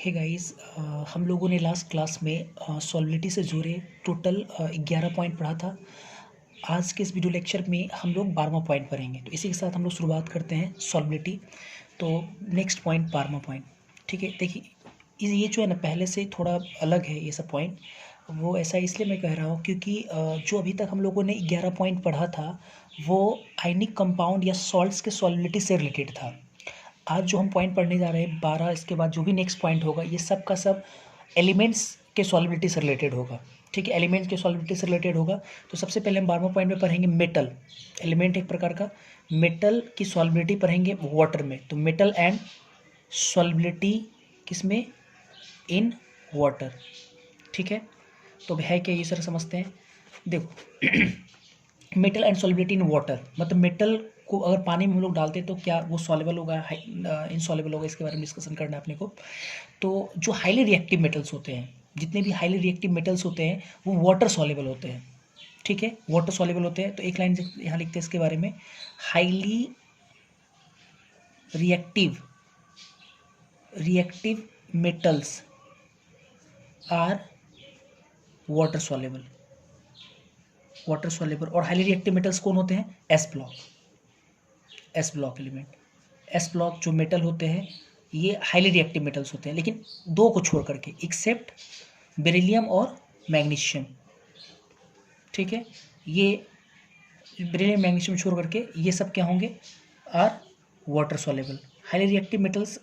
Hey guys, हम लोगों ने लास्ट क्लास में सॉल्बिलिटी से जुड़े टोटल 11 पॉइंट पढ़ा था। आज के इस वीडियो लेक्चर में हम लोग 12वां पॉइंट पढ़ेंगे। तो इसी के साथ हम लोग शुरुआत करते हैं सॉल्बिलिटी। तो नेक्स्ट पॉइंट 12वां पॉइंट, ठीक है। देखिए, ये जो है ना, पहले से थोड़ा अलग है ये सब पॉइंट। वो ऐसा इसलिए मैं कह रहा हूँ क्योंकि जो अभी तक हम लोगों ने 11 पॉइंट पढ़ा था वो आयनिक कंपाउंड या सॉल्ट्स के सॉल्बिलिटी से रिलेटेड था। आज जो हम पॉइंट पढ़ने जा रहे हैं 12, इसके बाद जो भी नेक्स्ट पॉइंट होगा ये सब का सब एलिमेंट्स के सॉल्बिलिटी से रिलेटेड होगा। ठीक है, एलिमेंट्स के सॉल्बिलिटी से रिलेटेड होगा। तो सबसे पहले हम 12वां पॉइंट में पढ़ेंगे मेटल। एलिमेंट एक प्रकार का मेटल की सॉल्बिलिटी पढ़ेंगे वाटर में। तो मेटल एंड सॉल्बिलिटी किसमें? In water. ठीक है, तो है क्या ये सर समझते हैं। देखो मेटल एंड सॉल्बिलिटी इन वाटर मतलब मेटल को अगर पानी में हम लोग डालते हैं तो क्या वो सॉल्युबल होगा, इनसॉल्युबल होगा, इसके बारे में डिस्कशन करना है अपने को। तो जो हाईली रिएक्टिव मेटल्स होते हैं, जितने भी हाईली रिएक्टिव मेटल्स होते हैं वो वाटर सॉल्युबल होते हैं। ठीक है, वाटर सॉल्युबल होते हैं। तो एक लाइन यहाँ लिखते हैं इसके बारे में, highly reactive metals are water soluble. Water soluble और हाईली रिएक्टिव मेटल्स कौन होते हैं? S block element. S block जो मेटल होते हैं ये हाईली रिएक्टिव मेटल्स होते हैं, लेकिन दो को छोड़ करके, एक्सेप्ट बेरिलियम और मैग्नीशियम। ठीक है, ये बेरिलियम मैग्नीशियम छोड़ करके ये सब क्या होंगे? Are water soluble. Highly reactive metals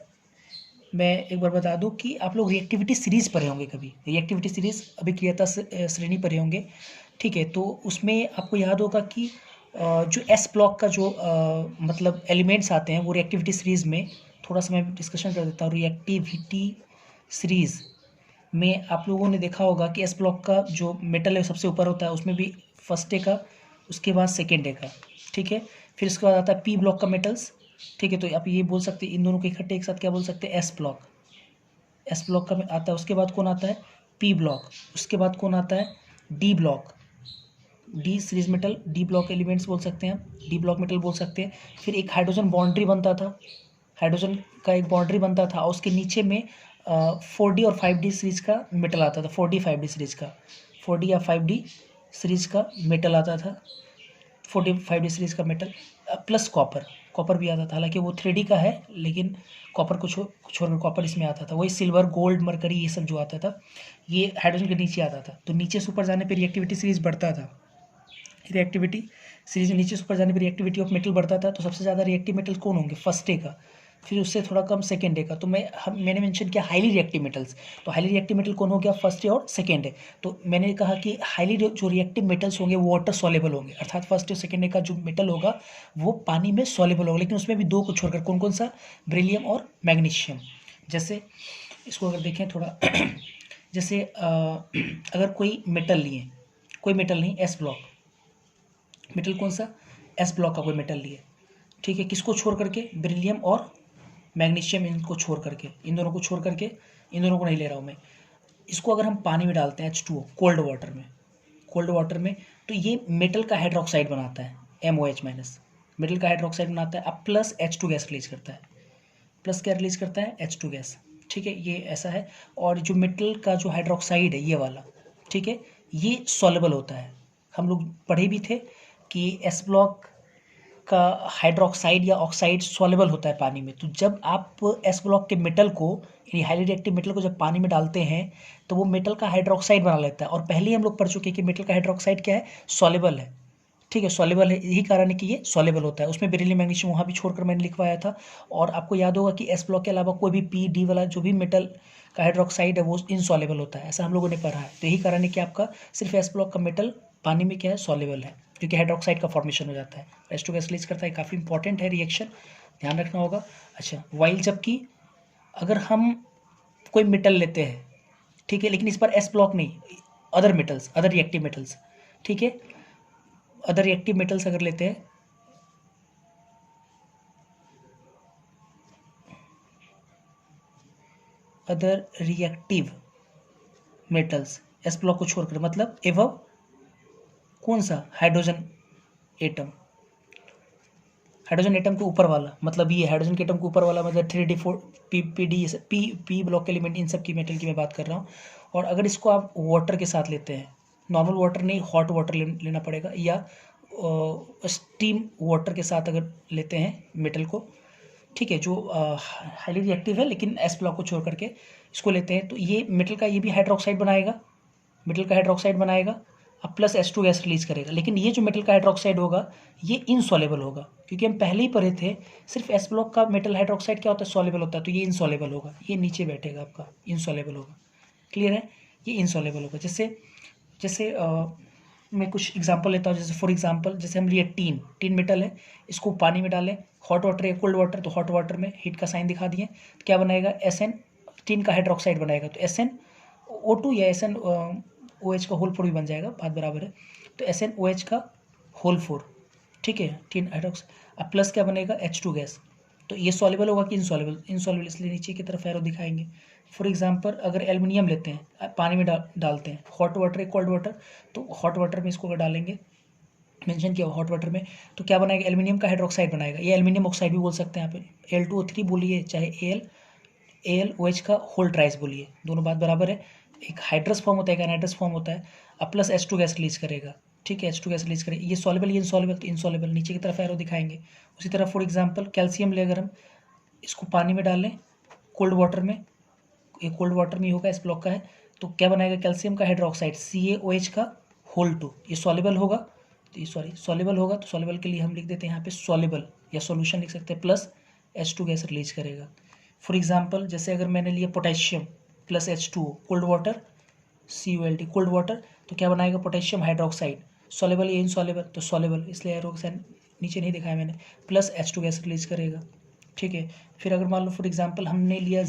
मैं एक बार बता दूं कि आप लोग रिएक्टिविटी सीरीज पढ़े होंगे, कभी रिएक्टिविटी सीरीज अभिक्रियता श्रेणी पढ़े होंगे। ठीक है, तो उसमें आपको याद होगा कि जो एस ब्लॉक का जो मतलब एलिमेंट्स आते हैं वो रिएक्टिविटी सीरीज में, थोड़ा सा मैं डिस्कशन कर देता हूँ। रिएक्टिविटी सीरीज में आप लोगों ने देखा होगा कि एस ब्लॉक का जो मेटल है सबसे ऊपर होता है, उसमें भी फर्स्ट डे का, उसके बाद सेकेंड डे का। ठीक है, फिर उसके बाद आता है पी ब्लॉक का मेटल्स। ठीक है, तो आप ये बोल सकते हैं इन दोनों के इकट्ठे एक साथ क्या बोल सकते हैं? S block. एस ब्लॉक का आता है। उसके बाद कौन आता है? P block. उसके बाद कौन आता है? D block. D series metal, D block elements बोल सकते हैं, डी ब्लॉक मेटल बोल सकते हैं। फिर एक हाइड्रोजन बाउंड्री बनता था, हाइड्रोजन का एक बाउंड्री बनता था, और उसके नीचे में 4D और 5D सीरीज का मेटल आता था। 4D 5D सीरीज का, 4D या 5D सीरीज का मेटल आता था। 4D 5D सीरीज का मेटल प्लस कॉपर। कॉपर भी आता था, हालांकि वो 3D का है, लेकिन कॉपर को छोड़कर कॉपर इसमें आता था। वही सिल्वर, गोल्ड, मरकरी, ये सब जो आता था ये हाइड्रोजन के नीचे आता था। तो नीचे से ऊपर जाने पर रिएक्टिविटी सीरीज बढ़ता था। रिएक्टिविटी सीरीज में नीचे से ऊपर जाने पर रिएक्टिविटी ऑफ मेटल बढ़ता था। तो सबसे ज़्यादा रिएक्टिव मेटल कौन होंगे? फर्स्ट डे का, फिर उससे थोड़ा कम सेकेंड डे का। तो मैंने मेंशन किया हाईली रिएक्टिव मेटल्स। तो हाईली रिएक्टिव मेटल कौन हो गया? फर्स्ट डे और सेकेंड डे। तो मैंने कहा कि हाईली जो रिएक्टिव मेटल्स होंगे वो वाटर सॉल्युबल होंगे, अर्थात फर्स्ट डे और सेकेंड डे का जो मेटल होगा वो पानी में सॉल्युबल होगा, लेकिन उसमें भी दो को छोड़कर। कौन कौन सा? बेरिलियम और मैग्नीशियम। जैसे इसको अगर देखें थोड़ा जैसे अगर कोई मेटल लिए, कोई मेटल नहीं, एस ब्लॉक मेटल, कौन सा? एस ब्लॉक का कोई मेटल लिए। ठीक है, किसको छोड़ करके? बेरिलियम और मैग्नीशियम, इनको छोड़ करके, इन दोनों को छोड़ करके, इन दोनों को नहीं ले रहा हूँ मैं। इसको अगर हम पानी में डालते हैं H2O, कोल्ड वाटर में, कोल्ड वाटर में, तो ये मेटल का हाइड्रोक्साइड बनाता है, MOH माइनस, मेटल का हाइड्रोक्साइड बनाता है। अब प्लस H2 गैस रिलीज करता है। प्लस क्या रिलीज करता है? H2 gas. ठीक है, ये ऐसा है। और जो मेटल का जो हाइड्रोक्साइड है ये वाला, ठीक है, ये सॉल्युबल होता है। हम लोग पढ़े भी थे कि एस ब्लॉक का हाइड्रोक्साइड या ऑक्साइड सॉल्युबल होता है पानी में। तो जब आप एस ब्लॉक के मेटल को, यानी हाईली रिएक्टिव मेटल को जब पानी में डालते हैं तो वो मेटल का हाइड्रोक्साइड बना लेता है। और पहले ही हम लोग पढ़ चुके हैं कि मेटल का हाइड्रोक्साइड क्या है? सॉल्युबल है। ठीक है, सॉल्युबल है, यही कारण है कि ये सॉल्युबल होता है। उसमें बेरिलियम मैग्नीशियम वहाँ भी छोड़कर मैंने लिखवाया था। और आपको याद होगा कि एस ब्लॉक के अलावा कोई भी पी डी वाला जो भी मेटल का हाइड्रोक्साइड है वो इनसॉल्युबल होता है, ऐसा हम लोगों ने पढ़ा है। तो यही कारण है कि आपका सिर्फ एस ब्लॉक का मेटल पानी में क्या है? सॉल्युबल है, क्योंकि हाइड्रोक्साइड का फॉर्मेशन हो जाता है, H2 गैस रिलीज करता है। काफ़ी इंपॉर्टेंट है रिएक्शन, ध्यान रखना होगा। अच्छा, वाइल जबकि अगर हम कोई मेटल लेते हैं, ठीक है, लेकिन इस पर एस ब्लॉक नहीं, other metals, other reactive metals, ठीक है, अदर रिएक्टिव मेटल्स अगर लेते हैं, other reactive metals S block को छोड़कर, मतलब एवं कौन सा? हाइड्रोजन एटम, हाइड्रोजन एटम के ऊपर वाला मतलब ये हाइड्रोजन के एटम के ऊपर वाला मतलब 3D4 पीडी पी ब्लॉक के एलिमेंट, इन सब की मेटल की मैं बात कर रहा हूँ। और अगर इसको आप वाटर के साथ लेते हैं, नॉर्मल वाटर नहीं, हॉट वाटर लेना पड़ेगा, या स्टीम वाटर के साथ अगर लेते हैं मेटल को, ठीक है, जो हाईली रिएक्टिव है लेकिन एस ब्लॉक को छोड़ करके इसको लेते हैं, तो ये मेटल का ये भी हाइड्रोक्साइड बनाएगा, मेटल का हाइड्रोक्साइड बनाएगा, अब प्लस H2 गैस रिलीज करेगा। लेकिन ये जो मेटल का हाइड्रोक्साइड होगा ये इनसॉल्युबल होगा, क्योंकि हम पहले ही पढ़े थे सिर्फ एस ब्लॉक का मेटल हाइड्रोक्साइड क्या होता है, सॉल्युबल होता है, तो ये इनसॉल्युबल होगा, ये नीचे बैठेगा आपका, इनसॉल्युबल होगा। क्लियर है, ये इनसॉल्युबल होगा। जैसे जैसे मैं कुछ एग्जांपल लेता हूँ। जैसे फॉर एग्जांपल जैसे हम लिए टीन मेटल है, इसको पानी में डालें, हॉट वाटर या कोल्ड वाटर, तो हॉट वाटर में हीट का साइन दिखा दिए, तो क्या बनाएगा, SN, टीन का हाइड्रोक्साइड बनाएगा, तो SnO2 या SnOH का होल 4 भी बन जाएगा, बात बराबर है, तो SnOH का होल 4, ठीक है, टीन हाइड्रोक्साइड। अब प्लस क्या बनेगा, H2 गैस। तो ये सॉल्युबल होगा कि इनसॉल्युबल, इनसॉल्युबल, इसलिए नीचे की तरफ एरो दिखाएंगे। फॉर एग्जांपल अगर एल्युमिनियम लेते हैं, पानी में डालते हैं, हॉट वाटर या कोल्ड वाटर, तो हॉट वाटर में इसको अगर डालेंगे, मेंशन किया हॉट वाटर में, तो क्या बनाएगा, एल्युमिनियम का हाइड्रोक्साइड बनाएगा, ये एल्युमिनियम ऑक्साइड भी बोल सकते हैं यहाँ पे, Al2O3 बोलिए चाहे AlOH का होल ट्राइस बोलिए, दोनों बात बराबर है। एक हाइड्रस फॉर्म होता है, एक एनाइड्रस फॉर्म होता है। अब प्लस H2 गैस रिलीज करेगा, ठीक है, H2 गैस रिलीज करेगा, ये सॉल्युबल, ये इनसॉल्युबल, तो इनसॉल्युबल, नीचे की तरफ एरो दिखाएंगे। उसी तरह फॉर एग्जांपल कैल्शियम ले, अगर हम इसको पानी में डाल लें कोल्ड वाटर में, ये कोल्ड वाटर में ही होगा, इस ब्लॉक का है, तो क्या बनाएगा, कैल्शियम का हाइड्रोक्साइड CaOH का होल 2, ये सॉल्युबल होगा, तो ये सॉल्युबल होगा, तो सॉल्युबल के लिए हम लिख देते हैं यहाँ पे सॉल्युबल, या सॉल्यूशन लिख सकते हैं, प्लस H2 गैस रिलीज करेगा। फॉर एग्जांपल जैसे अगर मैंने लिया potassium plus H2O, cold water CuLt, cold water, तो क्या बनाएगा, पोटेशियम हाइड्रोक्साइड, सॉल्युबल या इनसॉल्युबल, तो सॉल्युबल, इसलिए हाइड्रोक्साइड नीचे नहीं दिखाया मैंने, प्लस H2 गैस रिलीज करेगा, ठीक है। फिर अगर मान लो फॉर एग्जांपल हमने लिया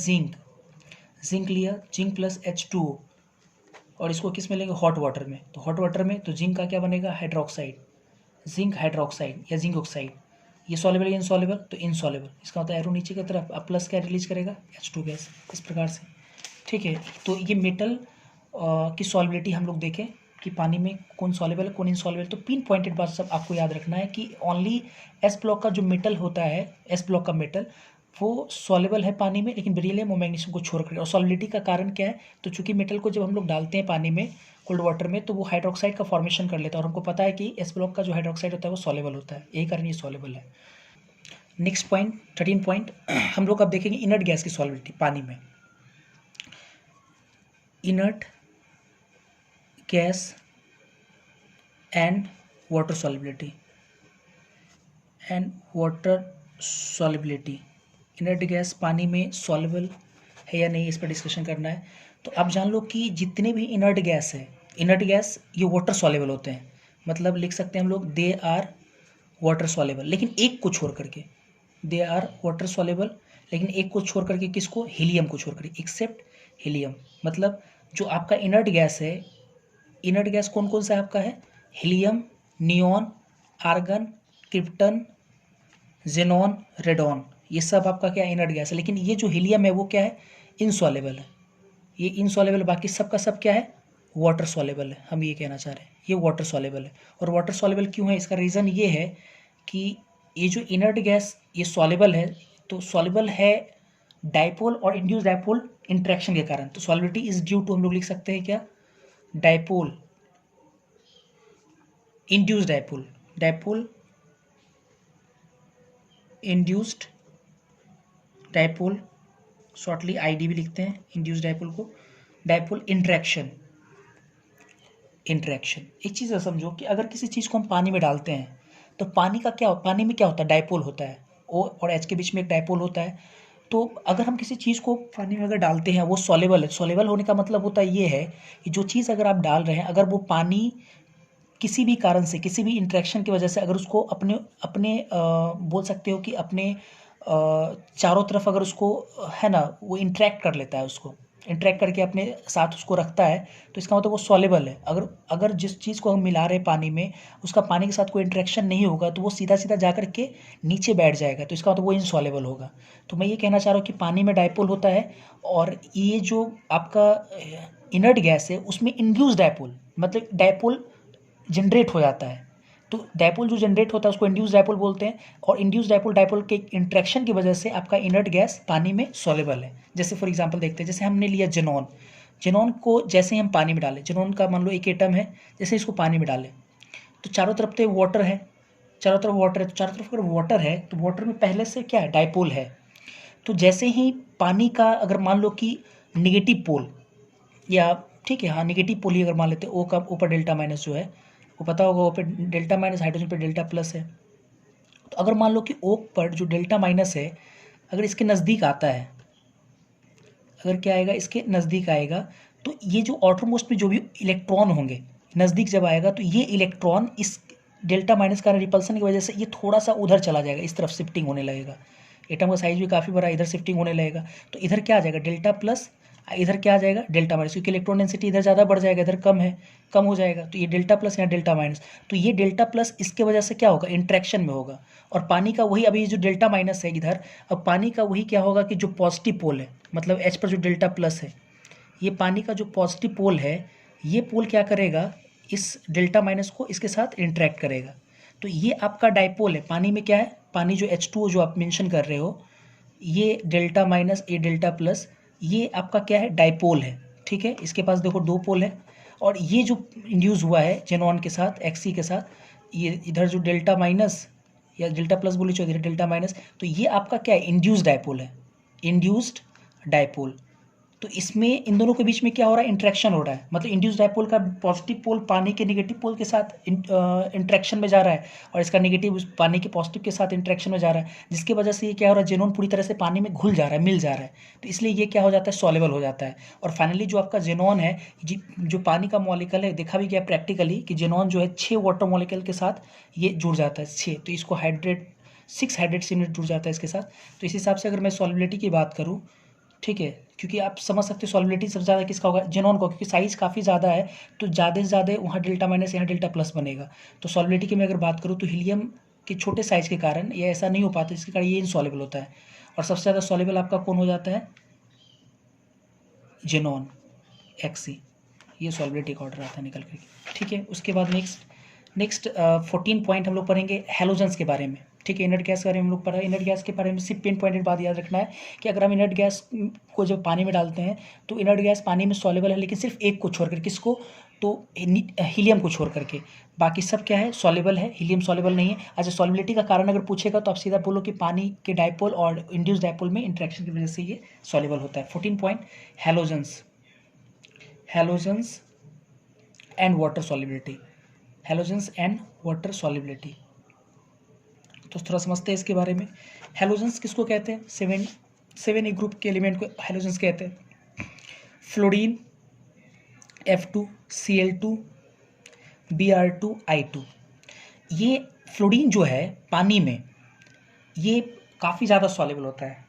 जिंक लिया, जिंक प्लस H2O, और इसको किस में लेंगे, हॉट वाटर में, तो हॉट वाटर में तो जिंक का क्या बनेगा, हाइड्रोक्साइड, जिंक हाइड्रोक्साइड या जिंक ऑक्साइड, ये सॉल्युबल या इनसॉल्युबल, तो इनसॉल्युबल, इसका होता है एरो नीचे की तरफ, अब प्लस क्या रिलीज करेगा, H2 गैस, इस प्रकार से, ठीक है। तो ये मेटल की सॉल्युबिलिटी हम लोग देखें कि पानी में कौन सॉल्युबल है कौन इनसॉल्युबल, तो पिन पॉइंटेड बात सब आपको याद रखना है कि ओनली एस ब्लॉक का जो मेटल होता है, एस ब्लॉक का मेटल वो सॉल्युबल है पानी में, लेकिन बेरिलियम और मैग्नीशियम को छोड़कर। और सॉल्युबिलिटी का कारण क्या है, तो चूंकि मेटल को जब हम लोग डालते हैं पानी में कोल्ड वाटर में, तो वो हाइड्रोक्साइड का फॉर्मेशन कर लेता है, और हमको पता है कि एस ब्लॉक का जो हाइड्रोक्साइड होता है वो सॉल्युबल होता है, यही कारण ये सॉल्युबल है। नेक्स्ट पॉइंट 13 पॉइंट हम लोग अब देखेंगे इनर्ट गैस की सॉल्युबिलिटी पानी में। Inert gas and water solubility inert gas पानी में सॉल्युबल है या नहीं, इस पर डिस्कशन करना है। तो आप जान लो कि जितने भी इनर्ट गैस है, इनर्ट गैस ये वाटर सॉल्युबल होते हैं, मतलब लिख सकते हैं हम लोग दे आर वाटर सॉल्युबल, लेकिन एक को छोड़ करके, दे आर वाटर सॉल्युबल, लेकिन एक को छोड़ करके, किसको, हीलियम को छोड़ करके, एक्सेप्ट हीलियम। मतलब जो आपका इनर्ट गैस है, इनर्ट गैस कौन कौन सा आपका है, helium, neon, argon, krypton, xenon, radon, ये सब आपका क्या इनर्ट गैस है। लेकिन ये जो हीलियम है वो क्या है, इनसॉल्युबल है, ये इनसॉल्युबल, बाकी सब का सब क्या है, वाटर सॉल्युबल है। हम ये कहना चाह रहे हैं ये वाटर सॉल्युबल है। और वाटर सॉल्युबल क्यों है, इसका रीज़न ये है कि ये जो इनर्ट गैस ये सॉल्युबल है, तो सॉल्युबल है डाइपोल और इंड्यूस डाइपोल इंट्रैक्शन के कारण, तो सॉल्युबिलिटी इज ड्यू टू, हम लोग लिख सकते हैं क्या, dipole induced dipole induced dipole, shortly ID भी लिखते हैं इंड्यूस्ड डाइपोल को, डाइपोल इंट्रैक्शन। एक चीज़ समझो कि अगर किसी चीज़ को हम पानी में डालते हैं, तो पानी में क्या होता है, डाइपोल होता है, O और H के बीच में एक डाइपोल होता है। तो अगर हम किसी चीज़ को पानी में अगर डालते हैं, वो सॉल्युबल है, सॉल्युबल होने का मतलब होता है ये है कि जो चीज़ अगर आप डाल रहे हैं, अगर वो पानी किसी भी कारण से, किसी भी इंट्रैक्शन की वजह से अगर उसको अपने अपने बोल सकते हो कि अपने चारों तरफ अगर उसको है ना, वो इंट्रैक्ट कर लेता है, उसको इंट्रैक्ट करके अपने साथ उसको रखता है, तो इसका मतलब वो सॉल्युबल है। अगर जिस चीज़ को हम मिला रहे हैं पानी में, उसका पानी के साथ कोई इंट्रैक्शन नहीं होगा, तो वो सीधा सीधा जा कर के नीचे बैठ जाएगा, तो इसका मतलब वो इनसॉल्युबल होगा। तो मैं ये कहना चाह रहा हूँ कि पानी में डाइपोल होता है, और ये जो आपका इनर्ट गैस है उसमें इंड्यूस डाइपोल, मतलब डाइपोल जनरेट हो जाता है, तो डायपोल जो जनरेट होता है उसको इंड्यूस डायपोल बोलते हैं, और इंड्यूस डायपोल डायपोल के इंट्रैक्शन की वजह से आपका इनर्ट गैस पानी में सॉल्युबल है। जैसे फॉर एग्जांपल देखते हैं, जैसे हमने लिया जेनॉन, जेनॉन को जैसे ही हम पानी में डालें, जेनॉन का मान लो एक एटम है, जैसे इसको पानी में डालें तो चारों तरफ तो वाटर है, चारों तरफ वाटर है, तो चारों तरफ अगर वाटर है तो वाटर में पहले से क्या है, डायपोल है। तो जैसे ही पानी का अगर मान लो कि निगेटिव पोल, या ठीक है हाँ निगेटिव पोल ही अगर मान लेते हैं, ओ का ऊपर डेल्टा माइनस जो है वो पता होगा, ओ पे डेल्टा माइनस, हाइड्रोजन पे डेल्टा प्लस है। तो अगर मान लो कि ओ पर जो डेल्टा माइनस है अगर इसके नज़दीक आता है, अगर क्या आएगा इसके नज़दीक आएगा, तो ये जो आउटरमोस्ट में जो भी इलेक्ट्रॉन होंगे नज़दीक जब आएगा तो ये इलेक्ट्रॉन इस डेल्टा माइनस का रिपल्सन की वजह से ये थोड़ा सा उधर चला जाएगा, इस तरफ शिफ्टिंग होने लगेगा। एटम का साइज भी काफ़ी बड़ा, इधर शिफ्टिंग होने लगेगा, तो इधर क्या आ जाएगा डेल्टा प्लस, इधर क्या आ जाएगा डेल्टा माइनस, क्योंकि इलेक्ट्रॉन डेंसिटी इधर ज़्यादा बढ़ जाएगा, इधर कम है, कम हो जाएगा, तो ये डेल्टा प्लस यहाँ डेल्टा माइनस। तो ये डेल्टा प्लस इसके वजह से क्या होगा, इंट्रैक्शन में होगा, और पानी का वही अभी जो डेल्टा माइनस है इधर, अब पानी का वही क्या होगा कि जो पॉजिटिव पोल है, मतलब एच पर जो डेल्टा प्लस है, ये पानी का जो पॉजिटिव पोल है, ये पोल क्या करेगा, इस डेल्टा माइनस को इसके साथ इंटरेक्ट करेगा। तो ये आपका डायपोल है, पानी में क्या है, पानी जो H2O जो आप मेंशन कर रहे हो, ये डेल्टा माइनस ये डेल्टा प्लस, ये आपका क्या है, डायपोल है। ठीक है, इसके पास देखो दो पोल है, और ये जो इंड्यूस हुआ है जेनॉन के साथ, Xc के साथ, ये इधर जो डेल्टा माइनस या डेल्टा प्लस बोली चाहिए, इधर डेल्टा माइनस, तो ये आपका क्या है, इंड्यूस्ड डायपोल है, इंड्यूस्ड डायपोल। तो इसमें इन दोनों के बीच में क्या हो रहा है, इंट्रैक्शन हो रहा है, मतलब इंड्यूस डायपोल का पॉजिटिव पोल पानी के नेगेटिव पोल के साथ इंट्रैक्शन में जा रहा है, और इसका नेगेटिव पानी के पॉजिटिव के साथ इंट्रैक्शन में जा रहा है, जिसकी वजह से ये क्या हो रहा है, जेनॉन पूरी तरह से पानी में घुल जा रहा है, मिल जा रहा है, तो इसलिए ये क्या हो जाता है, सॉल्युबल हो जाता है। और फाइनली जो आपका जेनॉन है, जो पानी का मॉलिक्यूल है, देखा भी गया प्रैक्टिकली कि जेनॉन जो है 6 वाटर मॉलिक्यूल के साथ ये जुड़ जाता है, 6, तो इसको हाइड्रेट 6 हाइड्रेट से जुड़ जाता है इसके साथ। तो इस हिसाब से अगर मैं सॉल्युबिलिटी की बात करूँ, ठीक है, क्योंकि आप समझ सकते हो सॉल्युबिलिटी सबसे ज़्यादा किसका होगा, जेनॉन को, क्योंकि साइज़ काफ़ी ज़्यादा है, तो ज़्यादा से ज़्यादा वहाँ डेल्टा माइनस यहाँ डेल्टा प्लस बनेगा। तो सॉल्युबिलिटी की मैं अगर बात करूँ तो हीलियम के छोटे साइज़ के कारण ये ऐसा नहीं हो पाता, जिसके कारण ये इनसॉल्युबल होता है, और सबसे ज़्यादा सॉल्युबल आपका कौन हो जाता है, जेनॉन, Xc, ये सॉल्युबिलिटी का ऑर्डर आता है निकल करके। ठीक है, उसके बाद नेक्स्ट 14 पॉइंट हम लोग पढ़ेंगे हैलोजेंस के बारे में। ठीक है, इनर्ट गैस के बारे में हम लोग पढ़ा, इनर्ट गैस के बारे में सिर्फ पिन पॉइंटेड बात याद रखना है कि अगर हम इनर्ट गैस को जब पानी में डालते हैं तो इनर्ट गैस पानी में सॉल्युबल है, लेकिन सिर्फ एक को छोड़कर, किसको, तो हीलियम को छोड़ करके, बाकी सब क्या है, सॉल्युबल है, हीलियम सॉल्युबल नहीं है। अच्छा, सॉल्युबिलिटी का कारण अगर पूछेगा तो आप सीधा बोलो कि पानी के डायपोल और इंड्यूस डायपोल में इंट्रैक्शन की वजह से ये सॉल्युबल होता है। 14 point halogens, halogens and water solubility, halogens and water solubility. तो थोड़ा समझते हैं इसके बारे में। हैलोजेंस किसको कहते हैं, 7 ग्रुप के एलिमेंट को हैलोजेंस कहते हैं। Fluorine, F2Cl2 Br2I2। ये फ्लोरीन जो है पानी में ये काफ़ी ज़्यादा सॉल्युबल होता है,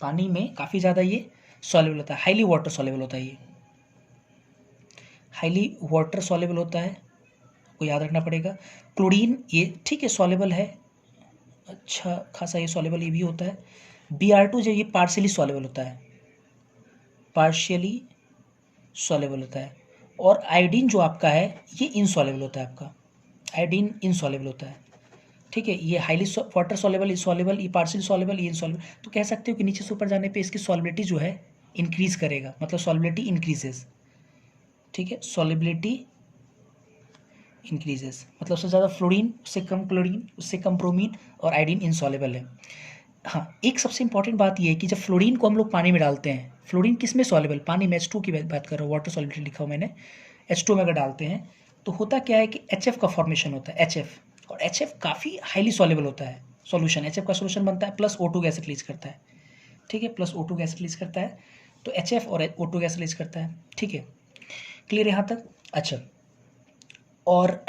पानी में काफ़ी ज़्यादा ये सॉल्युबल होता है, हाईली वाटर सॉल्युबल होता है, ये हाईली वाटर सॉल्युबल होता है, को याद रखना पड़ेगा। क्लोरीन ये ठीक है सॉल्युबल है, अच्छा खासा ये सॉल्युबल ये भी होता है। Br2 जो ये पार्शियली सॉल्युबल होता है, पार्शियली सॉल्युबल होता है। और आयोडीन जो आपका है ये इनसॉल्युबल होता है, आपका आयोडीन इनसॉल्युबल होता है। ठीक है, ये हाईली वाटर सॉल्युबल, इनसॉल्युबल, ये पार्शियली सॉल्युबल, ये इनसॉल्युबल। तो कह सकते हो कि नीचे से ऊपर जाने पे इसकी सॉल्युबिलिटी जो है इंक्रीज करेगा, मतलब सॉल्युबिलिटी इंक्रीजेस। ठीक है, सॉल्युबिलिटी इंक्रीजेस, मतलब सबसे ज़्यादा फ्लोरीन, उससे कम क्लोरीन, उससे कम ब्रोमीन, और आयोडीन इनसॉल्युबल है। हाँ, एक सबसे इंपॉर्टेंट बात ये है कि जब फ्लोरीन को हम लोग पानी में डालते हैं, फ्लोरीन किस में सॉल्युबल, पानी में, H2 की बात कर रहा हूँ, वाटर सॉल्युबिलिटी लिखा हूँ मैंने, H2 में अगर डालते हैं तो होता क्या है कि HF का फॉर्मेशन होता है, HF, और HF काफ़ी हाईली सॉल्युबल होता है सॉल्यूशन, HF का सॉल्यूशन बनता है प्लस O2 गैस रिलीज करता है। ठीक है, प्लस O2 गैस रिलीज करता है, तो HF और O2 गैस रिलीज करता है। ठीक है, क्लियर यहाँ तक। अच्छा, और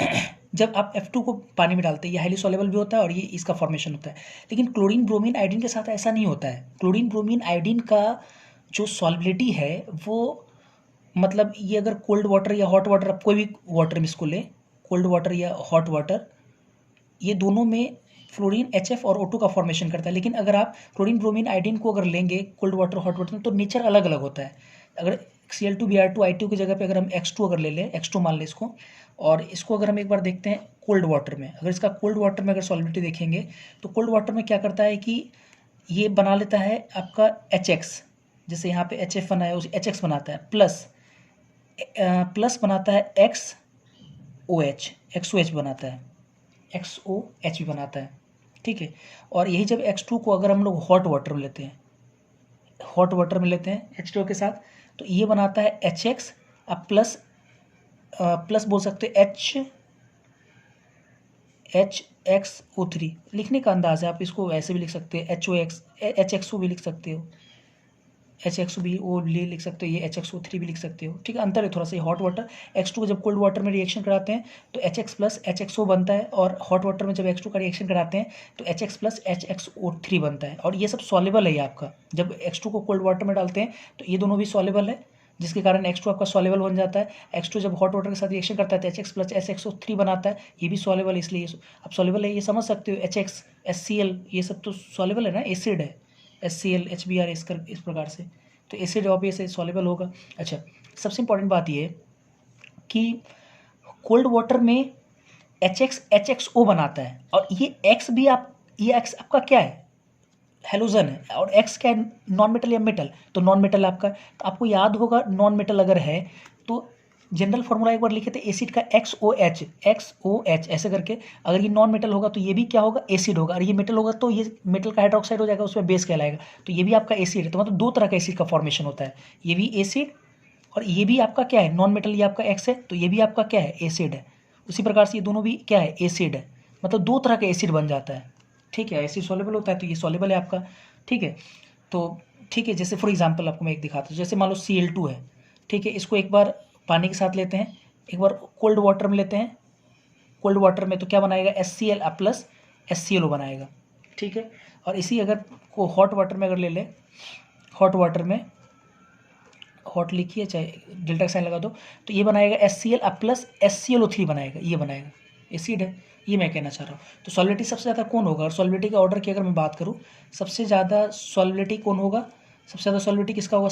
जब आप F2 को पानी में डालते हैं ये हाईली सॉल्युबल भी होता है और ये इसका फॉर्मेशन होता है, लेकिन क्लोरीन ब्रोमीन आयोडीन के साथ ऐसा नहीं होता है। क्लोरीन ब्रोमीन आयोडीन का जो सॉल्युबिलिटी है वो, मतलब ये अगर कोल्ड वाटर या हॉट वाटर, आप कोई भी वाटर में इसको लें, कोल्ड वाटर या हॉट वाटर, ये दोनों में फ्लोरीन HF और O2 का फॉर्मेशन करता है, लेकिन अगर आप क्लोरीन ब्रोमीन आयोडीन को अगर लेंगे कोल्ड वाटर हॉट वाटर में तो नेचर अलग अलग होता है। अगर Cl2 Br2I2 की जगह पे अगर हम X2 अगर ले लें, X2 मान लें इसको, और इसको अगर हम एक बार देखते हैं कोल्ड वाटर में, अगर इसका कोल्ड वाटर में अगर सॉलिबिलिटी देखेंगे तो कोल्ड वाटर में क्या करता है कि ये बना लेता है आपका HX, जैसे यहाँ पे HF बनाया उस HX बनाता है, प्लस बनाता है XOH बनाता है, XOH भी बनाता है, ठीक है। और यही जब X2 को अगर हम लोग हॉट वाटर में लेते हैं H2O के साथ, तो ये बनाता है HX, अब प्लस बोल सकते हैं HXO3, लिखने का अंदाज है, आप इसको ऐसे भी लिख सकते हैं HXO भी लिख सकते हो, HXO भी वो लिख सकते हो, ये HXO3 भी लिख सकते हो, ठीक है। अंतर है थोड़ा सा। हॉट वाटर X2 को जब कोल्ड वाटर में रिएक्शन कराते हैं तो HX प्लस HXO बनता है, और हॉट वाटर में जब X2 का रिएक्शन कराते हैं तो HX प्लस HXO3 बनता है। और ये सब सॉल्युबल है, ये आपका जब X2 को कोल्ड वाटर में डालते हैं तो ये दोनों भी सॉल्युबल है, जिसके कारण X2 आपका सॉल्युबल बन जाता है। X2 जब हॉट वाटर के साथ रिएक्शन करता है तो HX प्लस HXO3 बनाता है, ये भी सॉल्युबल है, इसलिए अब सॉल्युबल है, ये समझ सकते हो। HX HCl ये सब तो सॉल्युबल है ना, एसिड है, HCl HBr इस प्रकार से, तो एसिड ऑब्वियसली सॉल्युबल होगा। अच्छा, सबसे इंपॉर्टेंट बात ये कि कोल्ड वाटर में HXO बनाता है, और ये X भी ये X आपका क्या है, हेलोजन है, और X क्या है, नॉन मेटल या मेटल, तो नॉन मेटल आपका। तो आपको याद होगा नॉन मेटल अगर है तो जनरल फार्मूला एक बार लिखे थे एसिड का XOH ऐसे करके, अगर ये नॉन मेटल होगा तो ये भी क्या होगा, एसिड होगा, और ये मेटल होगा तो ये मेटल का हाइड्रोक्साइड हो जाएगा, उसमें बेस कहलाएगा, तो ये भी आपका एसिड है। तो मतलब दो तरह का एसिड का फॉर्मेशन होता है, ये भी एसिड और ये भी आपका क्या है, नॉन मेटल, ये आपका X है तो ये भी आपका क्या है, एसिड है। उसी प्रकार से ये दोनों भी क्या है, एसिड है, मतलब दो तरह का एसिड बन जाता है, ठीक है। एसिड सॉल्युबल होता है तो ये सॉल्युबल है आपका, ठीक है। तो ठीक है, जैसे फॉर एग्जांपल आपको मैं एक दिखाता हूँ, जैसे मान लो Cl2 है, ठीक है, इसको एक बार पानी के साथ लेते हैं, एक बार कोल्ड वाटर में लेते हैं, कोल्ड वाटर में तो क्या बनाएगा, HCl प्लस HClO बनाएगा, ठीक है। और इसी अगर को हॉट वाटर में अगर ले लें, हॉट वाटर में हॉट लिखिए चाहे डेल्टा का साइन लगा दो, तो ये बनाएगा HCl प्लस HClO3 बनाएगा, ये बनाएगा, एसिड है, ये मैं कहना चाह रहा हूँ। तो सॉल्युबिलिटी सबसे ज़्यादा कौन होगा, और सॉल्युबिलिटी का ऑर्डर की अगर मैं बात करूँ, सबसे ज़्यादा सॉल्युबिलिटी कौन होगा, सबसे ज़्यादा सॉल्युबिलिटी किसका होगा,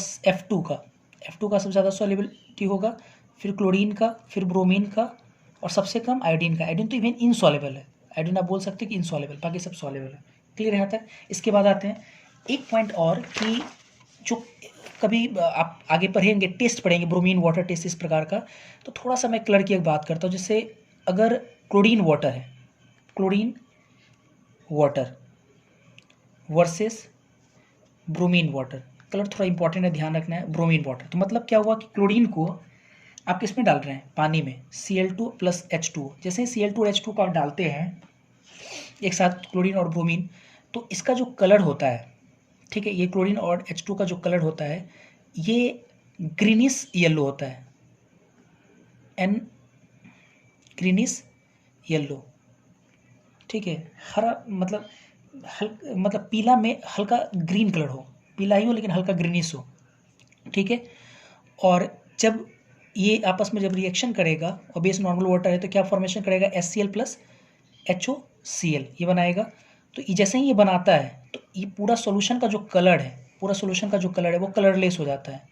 F2 का सबसे ज़्यादा सॉल्युबिलिटी होगा, फिर क्लोरीन का, फिर ब्रोमीन का, और सबसे कम आयोडीन का। आयोडीन तो इवन इनसॉल्युबल है, आयोडीन आप बोल सकते हैं कि इनसॉल्युबल, बाकी सब सॉल्युबल है। क्लियर है यहाँ तक। इसके बाद आते हैं एक पॉइंट और कि जो कभी आप आगे पढ़ेंगे, टेस्ट पढ़ेंगे, ब्रोमीन वाटर टेस्ट इस प्रकार का, तो थोड़ा सा मैं कलर की एक बात करता हूँ। जैसे अगर क्लोरीन वाटर है, chlorine water versus bromine water, colour थोड़ा इंपॉर्टेंट है, ध्यान रखना है। ब्रोमीन वाटर तो मतलब क्या हुआ कि क्लोरीन को आप किस में डाल रहे हैं, पानी में, Cl2 प्लस H2O। जैसे Cl2 और H2 को आप डालते हैं एक साथ, क्लोरीन और ब्रोमीन, तो इसका जो कलर होता है, ठीक है, ये क्लोरीन और H2 का जो कलर होता है ये ग्रीनिश येलो होता है, ग्रीनिश येलो, ठीक है। हरा मतलब पीला में हल्का ग्रीन कलर हो, पीला ही हो लेकिन हल्का ग्रीनिश हो, ठीक है। और जब ये आपस में जब रिएक्शन करेगा और बेस नॉर्मल वाटर है तो क्या फॉर्मेशन करेगा, HCl प्लस HOCl ये बनाएगा। तो जैसे ही ये बनाता है तो ये पूरा सॉल्यूशन का जो कलर है वो कलरलेस हो जाता है,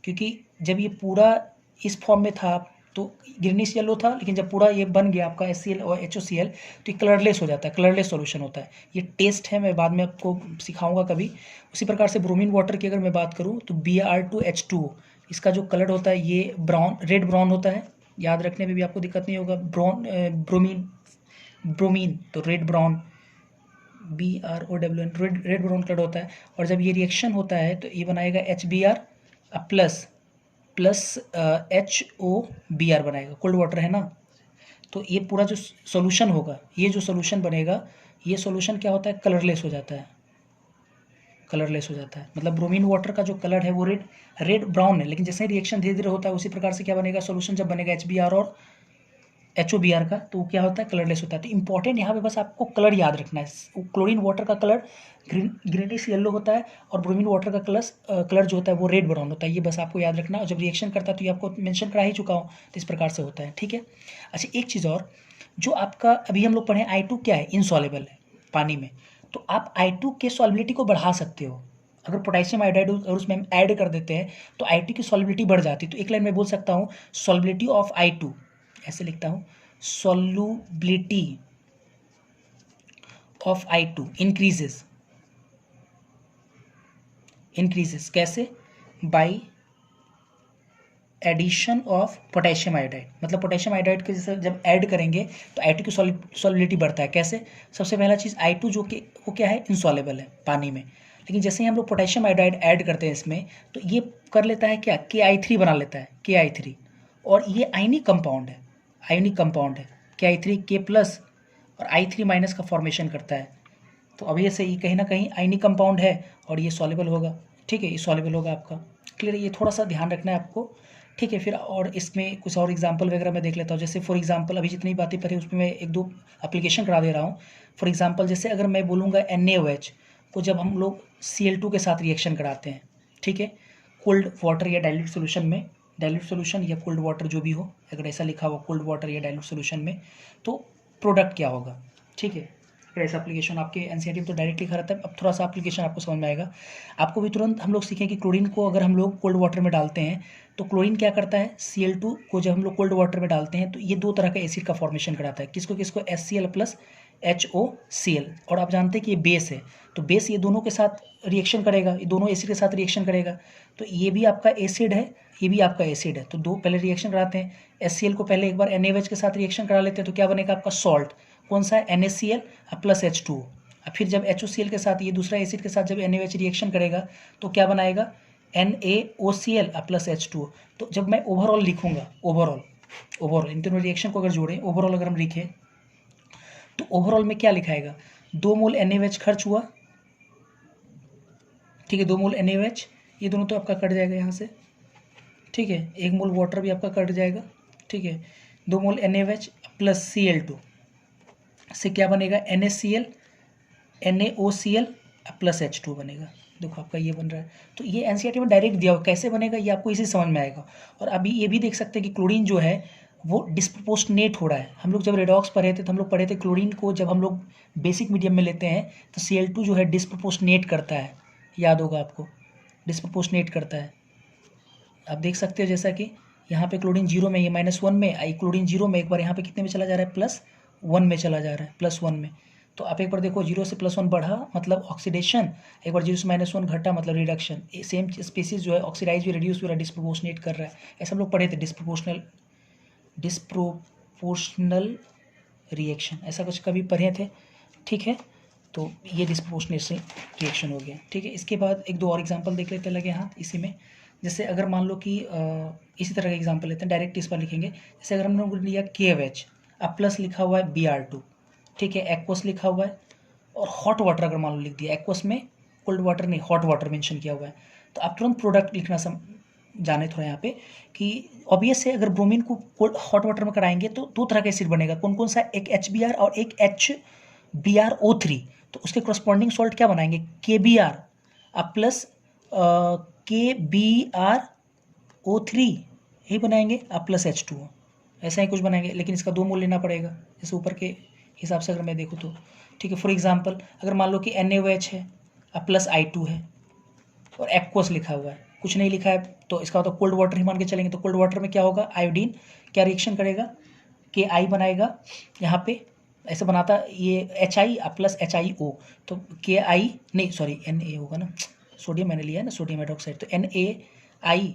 क्योंकि जब ये पूरा इस फॉर्म में था तो ग्रीनिश येलो था, लेकिन जब पूरा ये बन गया आपका HCl और HOCl तो ये कलरलेस हो जाता है, कलरलेस सॉल्यूशन होता है। ये टेस्ट है, मैं बाद में आपको सिखाऊंगा कभी। उसी प्रकार से ब्रोमीन वाटर की अगर मैं बात करूँ तो Br2H2O, इसका जो कलर होता है ये रेड ब्राउन होता है, याद रखने में भी आपको दिक्कत नहीं होगा। ब्रोमीन तो red brown, BROWN red brown colour होता है। और जब ये रिएक्शन होता है तो ये बनाएगा HBr प्लस HOBr बनाएगा, कोल्ड वाटर है ना। तो ये पूरा जो सॉल्यूशन होगा, ये जो सॉल्यूशन बनेगा, ये सॉल्यूशन क्या होता है, कलरलेस हो जाता है, मतलब ब्रोमीन वाटर का जो कलर है वो रेड ब्राउन है, लेकिन जैसे रिएक्शन धीरे धीरे होता है उसी प्रकार से क्या बनेगा, सॉल्यूशन जब बनेगा HBr और HOBr का, तो क्या होता है, कलरलेस होता है। तो इंपॉर्टेंट यहाँ पे बस आपको कलर याद रखना है। क्लोरीन वाटर का कलर ग्रीनिश येलो होता है और ब्रोमीन वाटर का कलर जो होता है वो रेड ब्राउन होता है, ये बस आपको याद रखना। और जब रिएक्शन करता है तो ये आपको मेंशन करा ही चुका हूँ, तो इस प्रकार से होता है, ठीक है। अच्छा, एक चीज़ और, जो आपका अभी हम लोग पढ़े I2 क्या है, इनसॉल्युबल है पानी में, तो आप I2 के सॉल्युबिलिटी को बढ़ा सकते हो। अगर पोटेशियम आयोडाइड और उसमें हम ऐड कर देते हैं तो I2 की सॉल्युबिलिटी बढ़ जाती है। तो एक लाइन में बोल सकता हूँ, सॉल्युबिलिटी ऑफ I2 ऐसे लिखता हूँ, solubility of I2 increases कैसे? By addition of potassium iodide, मतलब पोटेशियम आयोडाइड के जैसे जब ऐड करेंगे तो I2 की सॉल्युबिलिटी बढ़ता है। कैसे? सबसे पहला चीज़ I2 जो कि वो क्या है, इनसॉल्युबल है पानी में, लेकिन जैसे ही हम लोग पोटेशियम आयोडाइड ऐड करते हैं इसमें तो ये कर लेता है क्या, KI3 बना लेता है, KI3, और ये आयनिक कंपाउंड है, KI3 K प्लस और I3 माइनस का फॉर्मेशन करता है। तो अब ये से ये कहीं ना कहीं आयनिक कंपाउंड है और ये सॉल्युबल होगा, ठीक है, ये सॉल्युबल होगा आपका। क्लियर है? ये थोड़ा सा ध्यान रखना है आपको, ठीक है। फिर और इसमें कुछ और एग्जांपल वगैरह मैं देख लेता हूँ। जैसे फॉर एग्जांपल अभी जितनी बातें पढ़ी उसमें मैं एक दो एप्लीकेशन करा दे रहा हूँ। फॉर एग्जांपल जैसे अगर मैं बोलूँगा NaOH को जब हम लोग Cl2 के साथ रिएक्शन कराते हैं, ठीक है, कोल्ड वाटर या डाइल्यूट सोल्यूशन में, डाइल्यूट सोल्यूशन या कोल्ड वाटर जो भी हो, अगर ऐसा लिखा हुआ कोल्ड वाटर या डाइल्यूट सोल्यूशन में, तो प्रोडक्ट क्या होगा, ठीक है। अगर ऐसा एप्लीकेशन आपके एनसीईआरटी में तो डायरेक्टली लिखा रहता है, अब थोड़ा सा एप्लीकेशन आपको समझ में आएगा। आपको भी तुरंत हम लोग सीखें कि क्लोरीन को अगर हम लोग कोल्ड वाटर में डालते हैं तो क्लोरीन क्या करता है, Cl2 को जब हम लोग कोल्ड वाटर में डालते हैं तो ये दो तरह का एसिड का फॉर्मेशन कराता है, किसको HCl प्लस HOCl। और आप जानते हैं कि ये बेस है, तो बेस ये दोनों के साथ रिएक्शन करेगा, ये दोनों एसिड के साथ रिएक्शन करेगा, तो ये भी आपका एसिड है, ये भी आपका एसिड है। तो दो पहले रिएक्शन कराते हैं, HCl को पहले एक बार NaOH के साथ रिएक्शन करा लेते हैं, तो क्या बनेगा आपका सॉल्ट, कौन सा है, NaCl प्लस H2। अब फिर जब HOCl के साथ ये दूसरा एसिड के साथ जब NaOH रिएक्शन करेगा तो क्या बनाएगा, NaOCl प्लस H2। तो जब मैं ओवरऑल लिखूंगा, ओवरऑल इन दोनों रिएक्शन को अगर जोड़ें, ओवरऑल अगर हम लिखें तो ओवरऑल में क्या लिखाएगा, 2 मोल NaOH खर्च हुआ, ठीक है, 2 मोल NaOH, ये दोनों तो आपका कट जाएगा यहाँ से, ठीक है, 1 मोल वाटर भी आपका कट जाएगा, ठीक है, 2 मोल NaOH प्लस Cl2 से क्या बनेगा, NaCl NaOCl प्लस H2 बनेगा। देखो आपका ये बन रहा है, तो ये एनसीईआरटी में डायरेक्ट दिया हुआ, कैसे बनेगा ये आपको इसी समझ में आएगा। और अभी ये भी देख सकते हैं कि क्लोरीन जो है वो डिस्प्रोपोर्शनेट हो रहा है। हम लोग जब रेडॉक्स पढ़े थे तो हम लोग पढ़े थे क्लोरीन को जब हम लोग बेसिक मीडियम में लेते हैं तो Cl2 जो है डिस्प्रोपोर्शनेट करता है, याद होगा आपको, डिस्प्रोपोर्शनेट करता है। आप देख सकते हो जैसा कि यहाँ पे क्लोरीन 0 में, ये -1 में, आई क्लोरीन 0 में, एक बार यहाँ पे कितने में चला जा रहा है, +1 में चला जा रहा है, +1 में। तो आप एक बार देखो 0 से +1 बढ़ा मतलब ऑक्सीडेशन, एक बार 0 से -1 घटा मतलब रिडक्शन। सेम स्पीसीज जो है ऑक्सीडाइज भी रिड्यूस हो रहा है, डिस्प्रोपोर्शनेट कर रहा है। ऐसा हम लोग पढ़े थे, डिस्प्रोपोर्शनल रिएक्शन, ऐसा कुछ कभी पढ़े थे, ठीक है। तो ये डिस्प्रोपोर्शनेट रिएक्शन हो गया, ठीक है। इसके बाद एक दो और एग्जांपल देख लेते लगे हाथ इसी में। जैसे अगर मान लो कि इसी तरह का एग्जांपल लेते हैं, डायरेक्ट इस पर लिखेंगे। जैसे अगर हम लोग ने लिया KOH, अब प्लस लिखा हुआ है Br2, ठीक है, एक्वस लिखा हुआ है, और हॉट वाटर अगर मान लो लिख दिया, एक्वस में कोल्ड वाटर नहीं, हॉट वाटर मेंशन किया हुआ है, तो आप तुरंत प्रोडक्ट लिखना जाने थोड़ा यहाँ पे कि ऑब्वियस है, अगर ब्रोमीन को हॉट वाटर में कराएंगे तो दो तरह का एसिड बनेगा, कौन कौन सा, एक HBr और एक HBrO3। तो उसके करस्पॉन्डिंग सॉल्ट क्या बनाएंगे, KBr अब प्लस KBrO3 यही बनाएंगे, अब प्लस H2O, ऐसा ही कुछ बनाएंगे, लेकिन इसका 2 मोल लेना पड़ेगा जैसे ऊपर के हिसाब से अगर मैं देखूँ तो, ठीक है। फॉर एग्जांपल अगर मान लो कि NaOH है, अब प्लस I2 है और एक्वस लिखा हुआ है, कुछ नहीं लिखा है तो इसका मतलब कोल्ड वाटर ही मान के चलेंगे। तो कोल्ड वाटर में क्या होगा, आयोडीन क्या रिएक्शन करेगा, Ki बनाएगा, यहाँ पे ऐसे बनाता ये HI प्लस HIO, तो Ki नहीं सॉरी Na होगा ना, सोडियम मैंने लिया है ना, सोडियम हाइड्रोक्साइड, तो NaI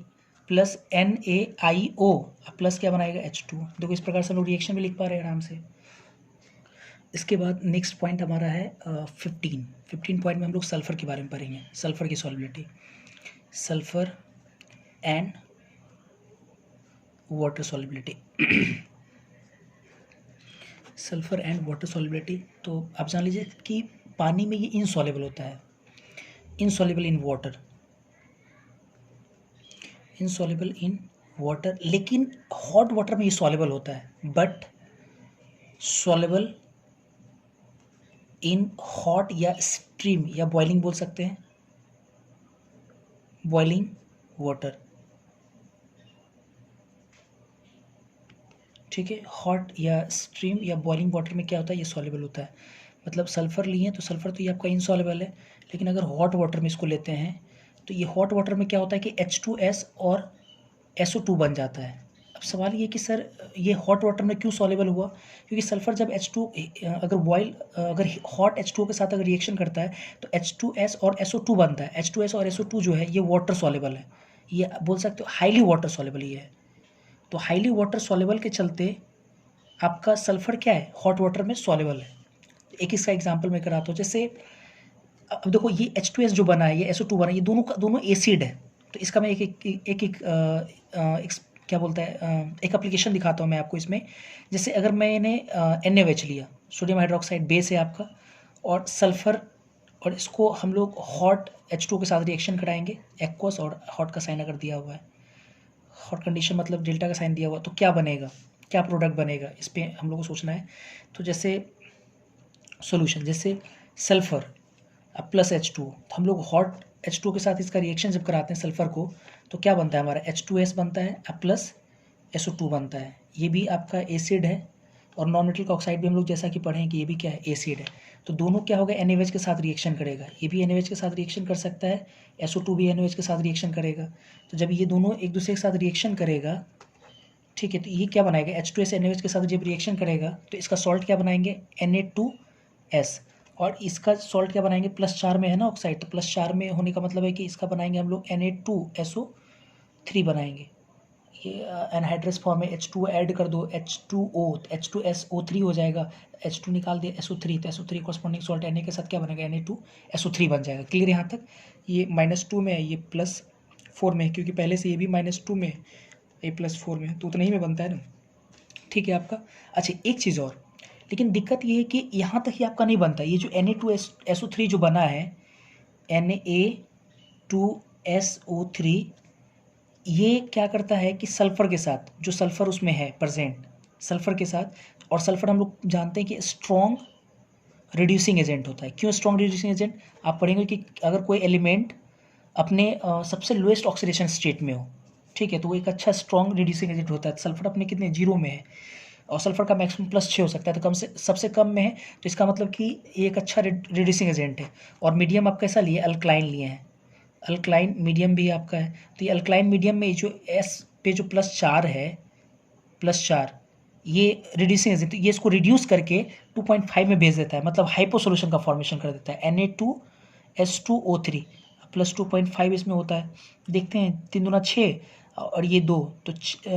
प्लस NaIO प्लस क्या बनाएगा, H2। देखो इस प्रकार से हम लोग रिएक्शन भी लिख पा रहे हैं आराम से। इसके बाद नेक्स्ट पॉइंट हमारा है 15 पॉइंट में हम लोग सल्फर के बारे में पढ़ेंगे, सल्फर की solubility, sulphur and water solubility. Sulphur and water solubility, तो आप जान लीजिए कि पानी में ये इनसॉल्युबल होता है, insoluble in water, insoluble in water, लेकिन हॉट वाटर में ये सॉल्युबल होता है, बट सॉल्युबल इन हॉट या स्ट्रीम या बॉइलिंग बोल सकते हैं, बॉइलिंग वाटर, ठीक है। हॉट या स्ट्रीम या बॉइलिंग वाटर में क्या होता है, ये सॉल्युबल होता है। मतलब सल्फर लिए तो सल्फर तो ये आपका इनसॉल्युबल है, लेकिन अगर हॉट वाटर में इसको लेते हैं तो ये हॉट वाटर में क्या होता है कि H2S और SO2 बन जाता है। अब सवाल ये कि सर ये हॉट वाटर में क्यों सॉल्युबल हुआ, क्योंकि सल्फर जब H2 अगर हॉट H2O के साथ अगर रिएक्शन करता है तो H2S और SO2 बनता है। H2S और SO2 जो है ये वाटर सॉल्युबल है, ये बोल सकते हो हाईली वाटर सॉल्युबल ये है। तो हाईली वाटर सॉल्युबल के चलते आपका सल्फर क्या है, हॉट वाटर में सॉल्युबल है। एक इसका एग्जांपल मैं कराता हूँ, जैसे अब देखो ये H2S जो बना है, ये SO2 बना है, ये दोनों एसिड है। तो इसका मैं एक क्या बोलता है एक एप्लीकेशन दिखाता हूँ मैं आपको इसमें। जैसे अगर मैंने NaOH लिया, सोडियम हाइड्रोक्साइड बेस है आपका, और सल्फर, और इसको हम लोग हॉट H2O के साथ रिएक्शन कराएंगे, एक्वस और हॉट का साइन अगर दिया हुआ है, हॉट कंडीशन मतलब डेल्टा का साइन दिया हुआ, तो क्या बनेगा, क्या प्रोडक्ट बनेगा, इस पर हम लोग को सोचना है। तो जैसे सॉल्यूशन, जैसे सल्फर प्लस H2O, तो हम लोग हॉट H2O के साथ इसका रिएक्शन जब कराते हैं सल्फर को, तो क्या बनता है हमारा H2S बनता है प्लस SO2 बनता है। ये भी आपका एसिड है, और नॉन मेटल का ऑक्साइड भी हम लोग जैसा कि पढ़े हैं कि ये भी क्या है, एसिड है। तो दोनों क्या होगा, NaOH के साथ रिएक्शन करेगा, ये भी NaOH के साथ रिएक्शन कर सकता है, SO2 भी NaOH के साथ रिएक्शन करेगा। तो जब ये दोनों एक दूसरे के साथ रिएक्शन करेगा, ठीक है, तो ये क्या बनाएगा, H2S NaOH के साथ जब रिएक्शन करेगा तो इसका सॉल्ट क्या बनाएंगे, Na2S, और इसका सॉल्ट क्या बनाएंगे, +4 में है ना ऑक्साइड, तो +4 में होने का मतलब है कि इसका बनाएंगे हम लोग Na2SO3 बनाएंगे। ये एनहाइड्रस फॉर्म में H2O ऐड कर दो, H2O, H2SO3 हो जाएगा, H2 निकाल दिया, SO3, तो SO3 कॉरस्पॉन्डिंग सॉल्ट Na के साथ क्या बनेगा, Na2SO3 बन जाएगा। क्लियर यहाँ तक, ये -2 में है, ये +4 में है, क्योंकि पहले से ये भी -2 में है, ये +4 में है, तो उतना ही में बनता है ना। ठीक है आपका। अच्छा एक चीज़ और, लेकिन दिक्कत ये है कि यहाँ तक ही आपका नहीं बनता, ये जो Na2SO3 जो बना है, Na2SO3, ये क्या करता है कि सल्फर के साथ, जो सल्फर उसमें है प्रेजेंट, सल्फर के साथ, और सल्फर हम लोग जानते हैं कि स्ट्रॉन्ग रिड्यूसिंग एजेंट होता है। क्यों स्ट्रॉन्ग रिड्यूसिंग एजेंट, आप पढ़ेंगे कि अगर कोई एलिमेंट अपने सबसे लोएस्ट ऑक्सीडेशन स्टेट में हो, ठीक है, तो वो एक अच्छा स्ट्रॉन्ग रिड्यूसिंग एजेंट होता है। सल्फर अपने कितने 0 में है, और सल्फर का मैक्सिमम +6 हो सकता है, तो कम से सबसे कम में है, तो इसका मतलब कि ये एक अच्छा रिड्यूसिंग एजेंट है। और मीडियम आप कैसा लिए, अल्कलाइन लिए हैं, अल्कलाइन मीडियम भी आपका है। तो ये अल्कलाइन मीडियम में जो S पे जो +4 है, +4, ये रिड्यूसिंग एजेंट, ये इसको रिड्यूस करके 2.5 में भेज देता है, मतलब हाइपो सोल्यूशन का फॉर्मेशन कर देता है। Na2S2O3 +2.5 इसमें होता है। देखते हैं 3 दूना 6 और ये 2, तो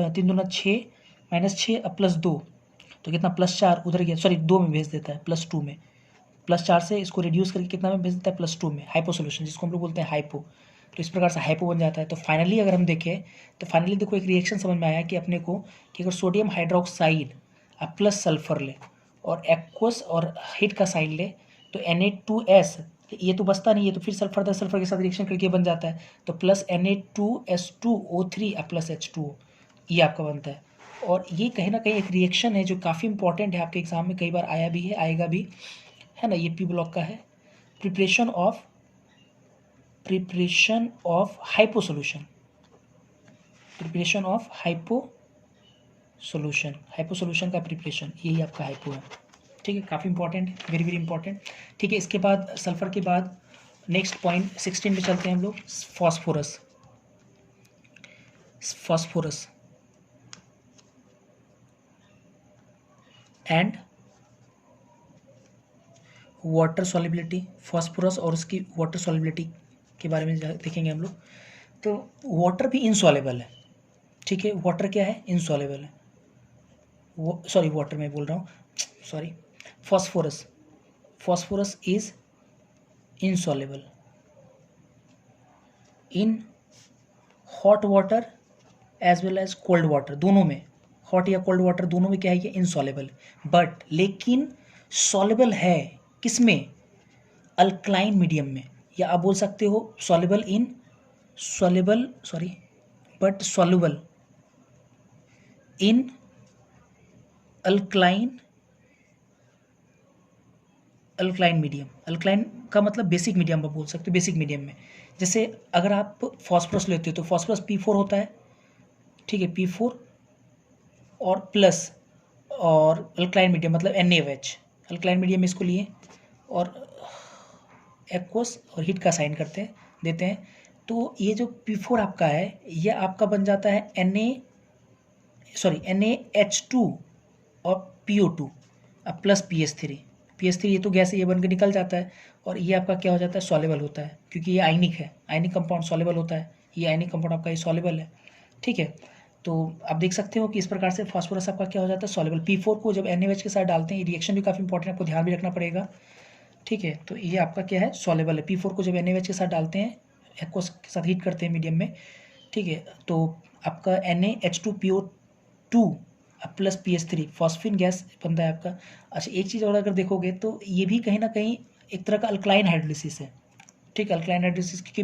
3 दूना 6 -6 अब +2, तो कितना, +4 उधर गया, सॉरी 2 में भेज देता है, +2 में, +4 से इसको रिड्यूस करके कितना में भेज देता है, +2 में, हाइपो सोल्यूशन जिसको हम लोग बोलते हैं हाइपो। तो इस प्रकार से हाइपो बन जाता है। तो फाइनली अगर हम देखें, तो फाइनली देखो एक रिएक्शन समझ में आया कि अपने को, कि अगर सोडियम हाइड्रोक्साइड आप प्लस सल्फर ले और एक्वस और हीट का साइन ले, तो Na2S, ये तो बचता नहीं है, तो फिर सल्फर सल्फर के साथ रिएक्शन करके बन जाता है, तो प्लस Na2S2O3 प्लस H2O, ये आपका बनता है। और ये कहीं ना कहीं एक रिएक्शन है जो काफ़ी इंपॉर्टेंट है, आपके एग्जाम में कई बार आया भी है, आएगा भी, है ना। ये P ब्लॉक का है, preparation of hypo solution, preparation of hypo solution का प्रिपरेशन, यही आपका हाइपो है। ठीक है, काफ़ी इंपॉर्टेंट है, वेरी वेरी इंपॉर्टेंट। ठीक है, इसके बाद सल्फर के बाद नेक्स्ट पॉइंट 16 पे चलते हैं हम लोग, phosphorus. Phosphorus and water solubility, phosphorus और उसकी वाटर सॉल्युबिलिटी के बारे में देखेंगे हम लोग। तो वाटर भी इनसॉल्युबल है, ठीक है, वाटर क्या है, इनसॉल्युबल है, वो सॉरी वाटर में बोल रहा हूँ, sorry, phosphorus is insoluble in hot water as well as cold water, दोनों में, हॉट या कोल्ड वाटर दोनों में क्या है, ये इनसॉल्युबल, बट लेकिन सॉल्युबल है किसमें, अल्कलाइन मीडियम में, या आप बोल सकते हो soluble in alkaline medium. Alkaline का मतलब बेसिक मीडियम आप बोल सकते हो, बेसिक मीडियम में। जैसे अगर आप फॉस्फोरस लेते हो तो फॉस्फोरस P4 होता है, ठीक है, P4 और प्लस, और अल्कलाइन मीडियम मतलब NaOH, अल्कलाइन मीडियम में इसको लिए और एक्वस और हीट का साइन करते हैं, देते हैं, तो ये जो P4 आपका है, ये आपका बन जाता है सॉरी NaH2 और PO2 अब प्लस PS3 ये तो गैस ये बन के निकल जाता है और ये आपका क्या हो जाता है, सॉल्युबल होता है, क्योंकि ये आयनिक है, आयनिक कंपाउंड सॉल्युबल होता है, ये आयनिक कंपाउंड आपका ये सॉल्युबल है। ठीक है, तो आप देख सकते हो कि इस प्रकार से फास्फोरस आपका क्या हो जाता है, सॉल्युबल। P4 को जब NaOH के साथ डालते हैं, रिएक्शन भी काफ़ी इंपॉर्टेंट, आपको ध्यान भी रखना पड़ेगा। ठीक है, तो ये आपका क्या है, सॉल्युबल है। P4 को जब NaOH के साथ डालते हैं, एक्वस के साथ हीट करते हैं मीडियम में, ठीक है, तो आपका NaH2PO2 plus PS3 phosphine gas बनता है आपका। अच्छा, एक चीज़ और अगर देखोगे तो ये भी कहीं ना कहीं एक तरह का अल्कलाइन हाइड्रोलिसिस है। ठीक है, अल्कलाइन हाइड्रोलिसिस, क्योंकि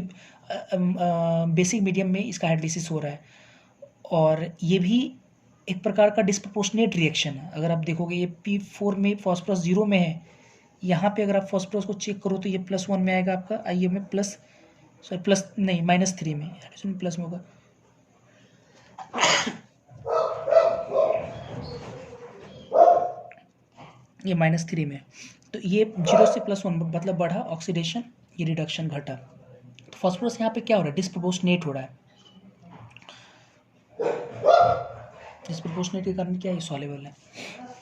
बेसिक मीडियम में इसका हाइड्रोलिसिस हो रहा है और ये भी एक प्रकार का डिस्प्रपोर्शनेट रिएक्शन है। अगर आप देखोगे ये P4 में फॉस्फोरस 0 में है, यहाँ पे अगर आप फॉस्फोरस को चेक करो तो ये +1 में आएगा आपका, आइए में प्लस नहीं -3 में, इसमें प्लस में होगा। ये -3 में, तो ये 0 से +1 मतलब बढ़ा ऑक्सीडेशन, ये रिडक्शन घटा। तो फॉस्फोरस यहाँ पे क्या हो रहा है, डिस्प्रपोर्शनेट हो रहा है। डिस्प्रपोर्शनेट के कारण क्या है, सॉल्युबल है।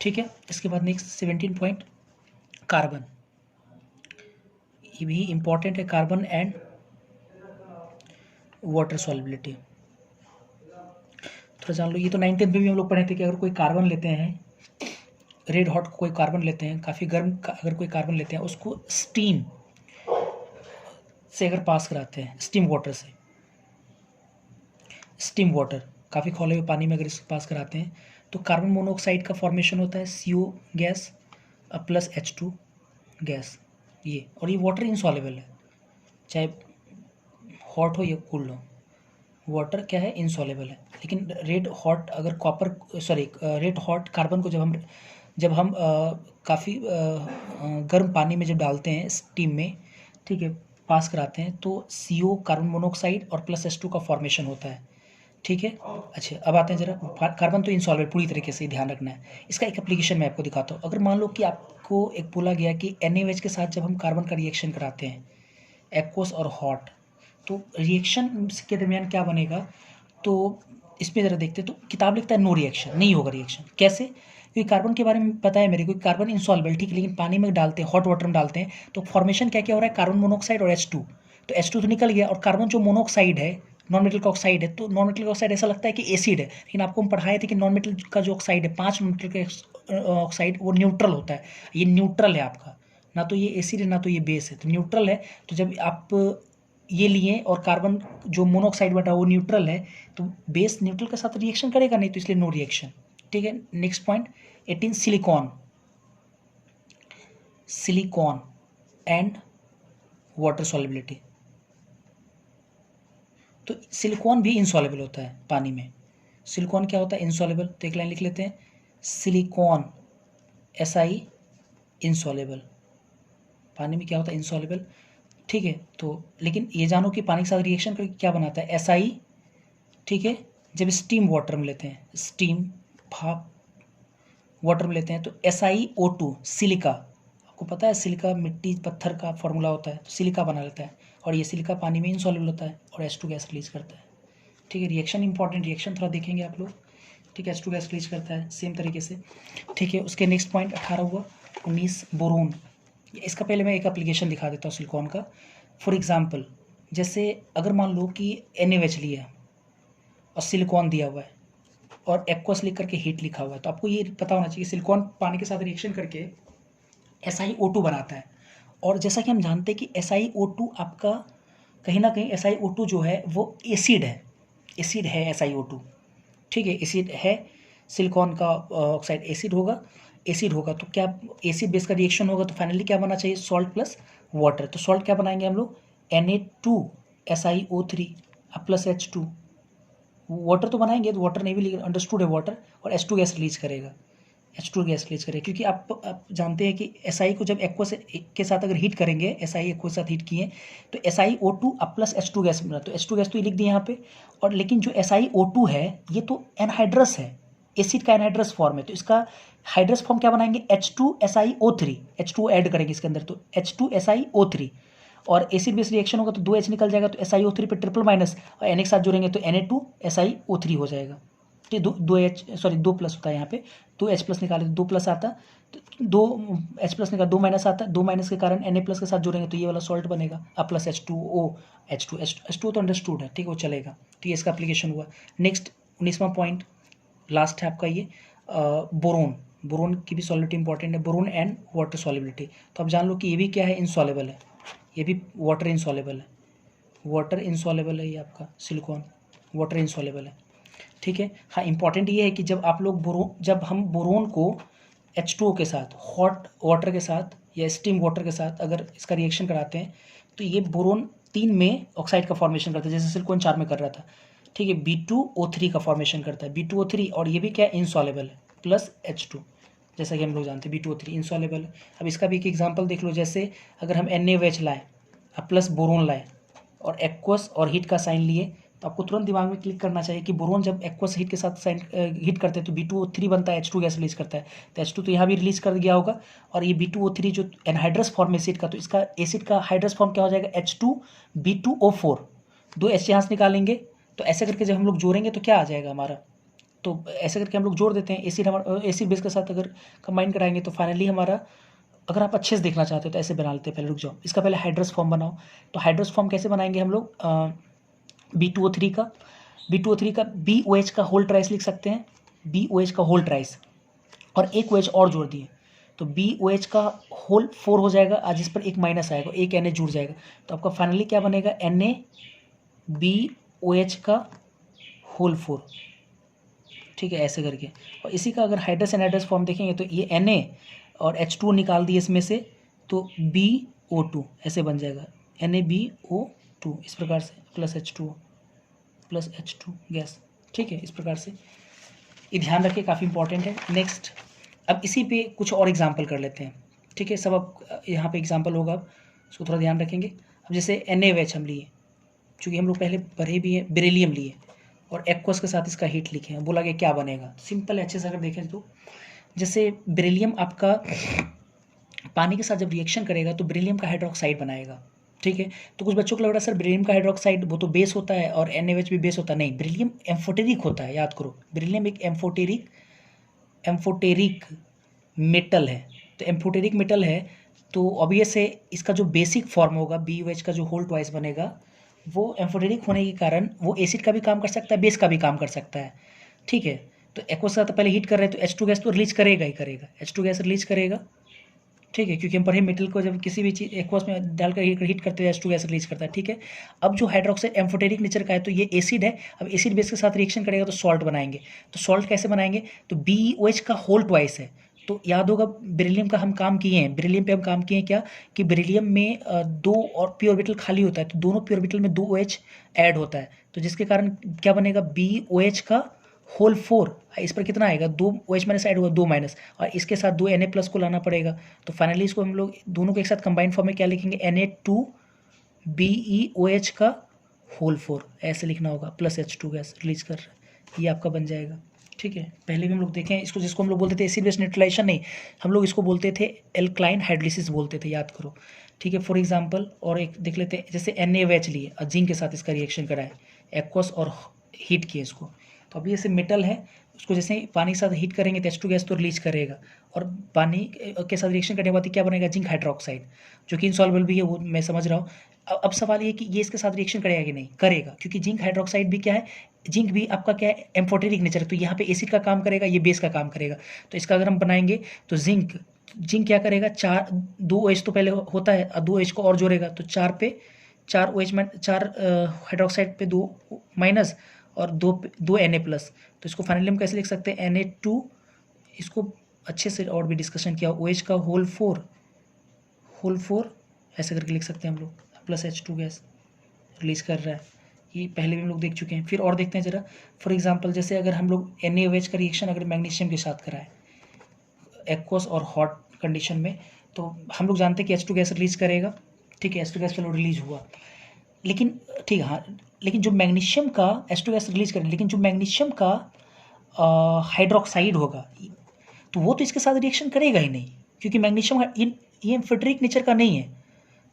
ठीक है, इसके बाद नेक्स्ट 17 पॉइंट, कार्बन। ये भी इंपॉर्टेंट है, कार्बन एंड वाटर सॉल्युबिलिटी। थोड़ा जान लो, ये तो 9th में भी हम लोग पढ़े थे कि अगर कोई कार्बन लेते हैं, रेड हॉट कोई कार्बन लेते हैं, काफ़ी गर्म अगर कोई कार्बन लेते हैं, उसको स्टीम से अगर पास कराते हैं, स्टीम वाटर से, स्टीम वाटर काफ़ी खौले हुए पानी में अगर इसको पास कराते हैं, तो कार्बन मोनोऑक्साइड का फॉर्मेशन होता है, CO gas plus H2 gas, ये। और ये वाटर इनसॉल्युबल है, चाहे हॉट हो या कूल्ड हो, वाटर क्या है, इनसॉल्युबल है। लेकिन रेड हॉट अगर रेड हॉट कार्बन को जब हम काफ़ी गर्म पानी में जब डालते हैं स्टीम में, ठीक है, पास कराते हैं, तो CO कार्बन मोनोऑक्साइड और प्लस H2 का फॉर्मेशन होता है। ठीक है, अच्छा अब आते हैं जरा, कार्बन तो इनसॉल्वेबल पूरी तरीके से, ध्यान रखना है। इसका एक एप्लीकेशन मैं आपको दिखाता हूँ। अगर मान लो कि आपको एक बोला गया कि NaOH के साथ जब हम कार्बन का रिएक्शन कराते हैं, एक्वस और हॉट, तो रिएक्शन के दरमियान क्या बनेगा, तो इसमें ज़रा देखते हैं। तो किताब लिखता है नो रिएक्शन, नहीं होगा रिएक्शन। कैसे, क्योंकि कार्बन के बारे में पता है मेरे को, कार्बन इनसॉल्वेबल, ठीक है, लेकिन पानी में डालते हैं, हॉट वाटर में डालते हैं, तो फॉर्मेशन क्या क्या हो रहा है, कार्बन मोनोऑक्साइड और H2, तो H2 तो निकल गया, और कार्बन जो मोनोऑक्साइड है, नॉन मेटल का ऑक्साइड है, तो नॉन मेटल का ऑक्साइड ऐसा लगता है कि एसिड है, लेकिन आपको हम पढ़ाए थे कि नॉन मेटल का जो ऑक्साइड है, 5 नॉन मेटल के ऑक्साइड, वो न्यूट्रल होता है। ये न्यूट्रल है आपका, ना तो ये एसिड है ना तो ये बेस है, तो न्यूट्रल है। तो जब आप ये लिए और कार्बन जो मोनोऑक्साइड बटा वो न्यूट्रल है, तो बेस न्यूट्रल के साथ रिएक्शन करेगा नहीं, तो इसलिए नो रिएक्शन। ठीक है, next point 18, silicon. Silicon and water solubility. तो सिलिकॉन भी इनसॉल्युबल होता है पानी में। सिलिकॉन क्या होता है, इनसॉल्युबल। तो एक लाइन लिख लेते हैं, सिलिकॉन Si इनसॉल्युबल, पानी में क्या होता है, इनसॉल्युबल। ठीक है, तो लेकिन ये जानो कि पानी के साथ रिएक्शन करके क्या बनाता है, Si। ठीक है, जब स्टीम वाटर में लेते हैं, स्टीम भाप वाटर में लेते हैं, तो SiO2 सिलिका, आपको पता है सिलिका मिट्टी पत्थर का फॉर्मूला होता है, तो सिलिका बना लेता है, और ये सिलिका पानी में इनसॉल्युबल होता है और H2 गैस रिलीज करता है। ठीक है, रिएक्शन इंपॉर्टेंट, रिएक्शन थोड़ा देखेंगे आप लोग। ठीक है, H2 गैस रिलीज करता है सेम तरीके से। ठीक है, उसके नेक्स्ट पॉइंट 18 हुआ। 19, बोरोन। इसका पहले मैं एक एप्लीकेशन दिखा देता हूँ सिलिकॉन का। फॉर एग्जाम्पल, जैसे अगर मान लो कि NaOH लिया और सिलिकॉन दिया हुआ है और एक्वस लिख करके हीट लिखा हुआ है, तो आपको ये पता होना चाहिए सिलिकॉन पानी के साथ रिएक्शन करके SiO2 बनाता है। और जैसा कि हम जानते हैं कि SiO2 आपका कहीं ना कहीं SiO2 जो है वो एसिड है, एसिड है SiO2। ठीक है, एसिड है, सिलिकॉन का ऑक्साइड एसिड होगा, एसिड होगा तो क्या एसिड बेस का रिएक्शन होगा, तो फाइनली क्या बनना चाहिए, सॉल्ट प्लस वाटर। तो सॉल्ट क्या बनाएंगे हम लोग, Na2SiO3 प्लस H2, वाटर तो बनाएंगे, तो वाटर नहीं भी, लेकिन अंडरस्टूड है वाटर, और H2 गैस रिलीज करेगा, H2 गैस रिलीज करेगा। क्योंकि आप जानते हैं कि SI को जब एक्वस के साथ अगर हीट करेंगे, SI एक्वस के साथ हीट किए, तो SiO2 प्लस H2 गैस मिला, तो H2 गैस तो ये लिख दिए यहाँ पे। और लेकिन जो SiO2 है ये तो एनहाइड्रस है, एसिड का एनहाइड्रस फॉर्म है, तो इसका हाइड्रस फॉर्म क्या बनाएंगे, H2SiO3, H2 ऐड करेंगे इसके अंदर, तो H2SiO3, और एसिड बेस रिएक्शन होगा तो 2H निकल जाएगा, तो SiO3 पे ट्रिपल माइनस, और Na के साथ जोड़ेंगे तो Na2SiO3 हो जाएगा। दो एच सॉरी 2 प्लस होता है यहाँ पे, 2 एच प्लस निकाले तो 2 प्लस आता, तो 2 एच प्लस निकाल 2 माइनस आता, 2 माइनस के कारण Na प्लस के साथ जोड़ेंगे तो ये वाला सॉल्ट बनेगा, अब प्लस H2O, H2 तो अंडरस्टूड है, ठीक है, वो चलेगा। तो ये इसका एप्लीकेशन हुआ। नेक्स्ट 19वां पॉइंट लास्ट है आपका ये बोरोन। बोरोन की भी सॉलिबिलिटी इंपॉर्टेंट है, बोरोन एंड वाटर सॉलिबिलिटी। तो आप जान लो कि ये भी क्या है, इनसॉलेबल है, ये भी वाटर इनसॉलेबल है, वाटर इनसॉलेबल है ये आपका सिलिकॉन, वाटर इनसॉलेबल है, ठीक है। हाँ, इंपॉर्टेंट ये है कि जब हम बोरोन को H2O के साथ, हॉट वाटर के साथ या स्टीम वाटर के साथ अगर इसका रिएक्शन कराते हैं तो ये बोरोन 3 में ऑक्साइड का फॉर्मेशन करता है, जैसे सिलिकॉन 4 में कर रहा था, ठीक है। B2O3 का फॉर्मेशन करता है, B2O3, और ये भी क्या है, इनसॉलेबल है, प्लस H2, जैसा कि हम लोग जानते हैं B2O3 इनसॉलेबल है। अब इसका भी एक एग्जांपल देख लो, जैसे अगर हम NaOH लाएँ अब प्लस बोरोन लाएँ और एक्वस और हीट का साइन लिए, तो आपको तुरंत दिमाग में क्लिक करना चाहिए कि बोरोन जब एक्वस हीट के साथ साइन हीट करते हैं तो B2O3 बनता है, H2 गैस रिलीज करता है, तो H2 तो यहाँ भी रिलीज कर गया होगा, और ये B2O3 जो एनहाइड्रस फॉर्म एसिड का, तो इसका एसिड का हाइड्रस फॉर्म क्या हो जाएगा, H2B2O4, 2 H यहाँ से निकालेंगे, तो ऐसे करके जब हम लोग जोड़ेंगे तो क्या आ जाएगा हमारा, तो ऐसे करके हम लोग जोड़ देते हैं, एसिड बेस के साथ अगर कंबाइन कराएंगे तो फाइनली हमारा, अगर आप अच्छे से देखना चाहते हो तो ऐसे बना लेते हैं, पहले रुक जाओ, इसका पहले हाइड्रस फॉर्म बनाओ। तो हाइड्रस फॉर्म कैसे बनाएंगे हम लोग, B2O3 का BOH का होल ट्राइस लिख सकते हैं, BOH का होल ट्राइस, और एक OH और जोड़ दिए तो BOH का होल 4 हो जाएगा, आज इस पर एक माइनस आएगा, एक Na जुड़ जाएगा, तो आपका फाइनली क्या बनेगा, NaBOH का होल 4, ठीक है, ऐसे करके। और इसी का अगर हाइड्रस एनहाइड्रस फॉर्म देखेंगे तो ये Na और H2 निकाल दिए इसमें से, तो BO2 ऐसे बन जाएगा, NaBO2 इस प्रकार से, प्लस H2 गैस, ठीक है, इस प्रकार से ये ध्यान रखिए, काफ़ी इंपॉर्टेंट है। नेक्स्ट, अब इसी पे कुछ और एग्जांपल कर लेते हैं, ठीक है, सब अब यहाँ पे एग्जांपल होगा, अब इसको थोड़ा ध्यान रखेंगे। अब जैसे NaOH हम लिए, चूँकि हम लोग पहले पढ़े भी हैं, बेरिलियम लिए और एक्वस के साथ इसका हीट लिखे हैं, बोला गया क्या बनेगा, सिंपल है, अच्छे से अगर देखें तो जैसे बेरिलियम आपका पानी के साथ जब रिएक्शन करेगा तो बेरिलियम का हाइड्रोक्साइड बनाएगा, ठीक है। तो कुछ बच्चों को लग रहा है सर बेरिलियम का हाइड्रोक्साइड वो तो बेस होता है और NaOH भी बेस होता है, नहीं, बेरिलियम एम्फोटेरिक होता है, याद करो, बेरिलियम एक एम्फोटेरिक मेटल है, तो एम्फोटेरिक मेटल है तो ऑब्वियस है इसका जो बेसिक फॉर्म होगा BOH का जो होल ट्वाइस बनेगा, वो एम्फोटेरिक होने के कारण वो एसिड का भी काम कर सकता है, बेस का भी काम कर सकता है, ठीक है। तो एक्वस का तो पहले हीट कर रहे हैं तो H2 गैस तो रिलीज करेगा ही करेगा, H2 गैस रिलीज करेगा, ठीक है, क्योंकि हम पढ़े मेटल को जब किसी भी चीज़ एक्वस में डालकर हीट करते हैं H2 गैस रिलीज करता है, ठीक है। अब जो हाइड्रोक्साइड एम्फोटेरिक नेचर का है तो ये एसिड है, अब एसिड बेस के साथ रिएक्शन करेगा तो सॉल्ट बनाएंगे, तो सॉल्ट कैसे बनाएंगे, तो BOH का होल ट्वाइस है, तो याद होगा बेरिलियम का हम काम किए हैं, बेरिलियम पे हम काम किए हैं क्या, कि बेरिलियम में 2 और पी ऑर्बिटल खाली होता है, तो दोनों पी ऑर्बिटल में 2 OH ऐड होता है, तो जिसके कारण क्या बनेगा, BOH का होल 4, इस पर कितना आएगा, 2 OH माइनस ऐड हुआ, 2 माइनस, और इसके साथ 2 Na प्लस को लाना पड़ेगा, तो फाइनली इसको हम लोग दोनों को एक साथ कंबाइन फॉर्म में क्या लिखेंगे, Na2BeOH का होल 4, ऐसे लिखना होगा, प्लस H2 गैस रिलीज कर रहा है, ये आपका बन जाएगा, ठीक है। पहले भी हम लोग देखें इसको, जिसको हम लोग बोलते थे एसिड बेस न्यूट्रलाइजेशन, नहीं, हम लोग इसको बोलते थे एल्कलाइन हाइड्रोलिसिस बोलते थे, याद करो, ठीक है। फॉर एग्जांपल और एक देख लेते हैं, जैसे NaOH लिए और जिंक के साथ इसका रिएक्शन कराए, एक्वस और हीट किए इसको, तो अभी जैसे मेटल है उसको जैसे पानी के साथ हीट करेंगे तो H2 गैस तो रिलीज करेगा, और पानी के साथ रिएक्शन करने के बाद क्या बनेगा, जिंक हाइड्रोक्साइड, जो कि इनसॉल्युबल भी है, वो मैं समझ रहा हूँ। अब सवाल ये कि ये इसके साथ रिएक्शन करेगा कि नहीं, करेगा, क्योंकि जिंक हाइड्रोक्साइड भी क्या है, जिंक भी आपका क्या है, एम्फोटेरिक नेचर है, तो यहाँ पे एसिड का काम करेगा, ये बेस का काम करेगा, तो इसका अगर हम बनाएंगे तो जिंक क्या करेगा, 2 OH तो पहले होता है, 2 OH को और जोड़ेगा, तो 4 OH में 4 हाइड्रोक्साइड पे 2 माइनस और 2 Na प्लस, तो इसको फाइनली हम कैसे लिख सकते हैं, Na2, इसको अच्छे से और भी डिस्कशन किया, OH का होल 4 ऐसे करके लिख सकते हैं हम लोग, प्लस H2 गैस रिलीज कर रहा है, ये पहले भी हम लोग देख चुके हैं। फिर और देखते हैं जरा, फॉर एग्जांपल जैसे अगर हम लोग NaOH का रिएक्शन अगर मैग्नीशियम के साथ कराएं एक्वस और हॉट कंडीशन में, तो हम लोग जानते हैं कि H2 गैस रिलीज करेगा, ठीक है, H2 गैस चलो रिलीज हुआ, लेकिन ठीक है, हाँ, लेकिन जो मैग्नीशियम का H2 गैस रिलीज करें, लेकिन जो मैग्नीशियम का हाइड्रोक्साइड होगा तो वो तो इसके साथ रिएक्शन करेगा ही नहीं, क्योंकि मैग्नीशियम ये एम्फोटेरिक नेचर का नहीं है,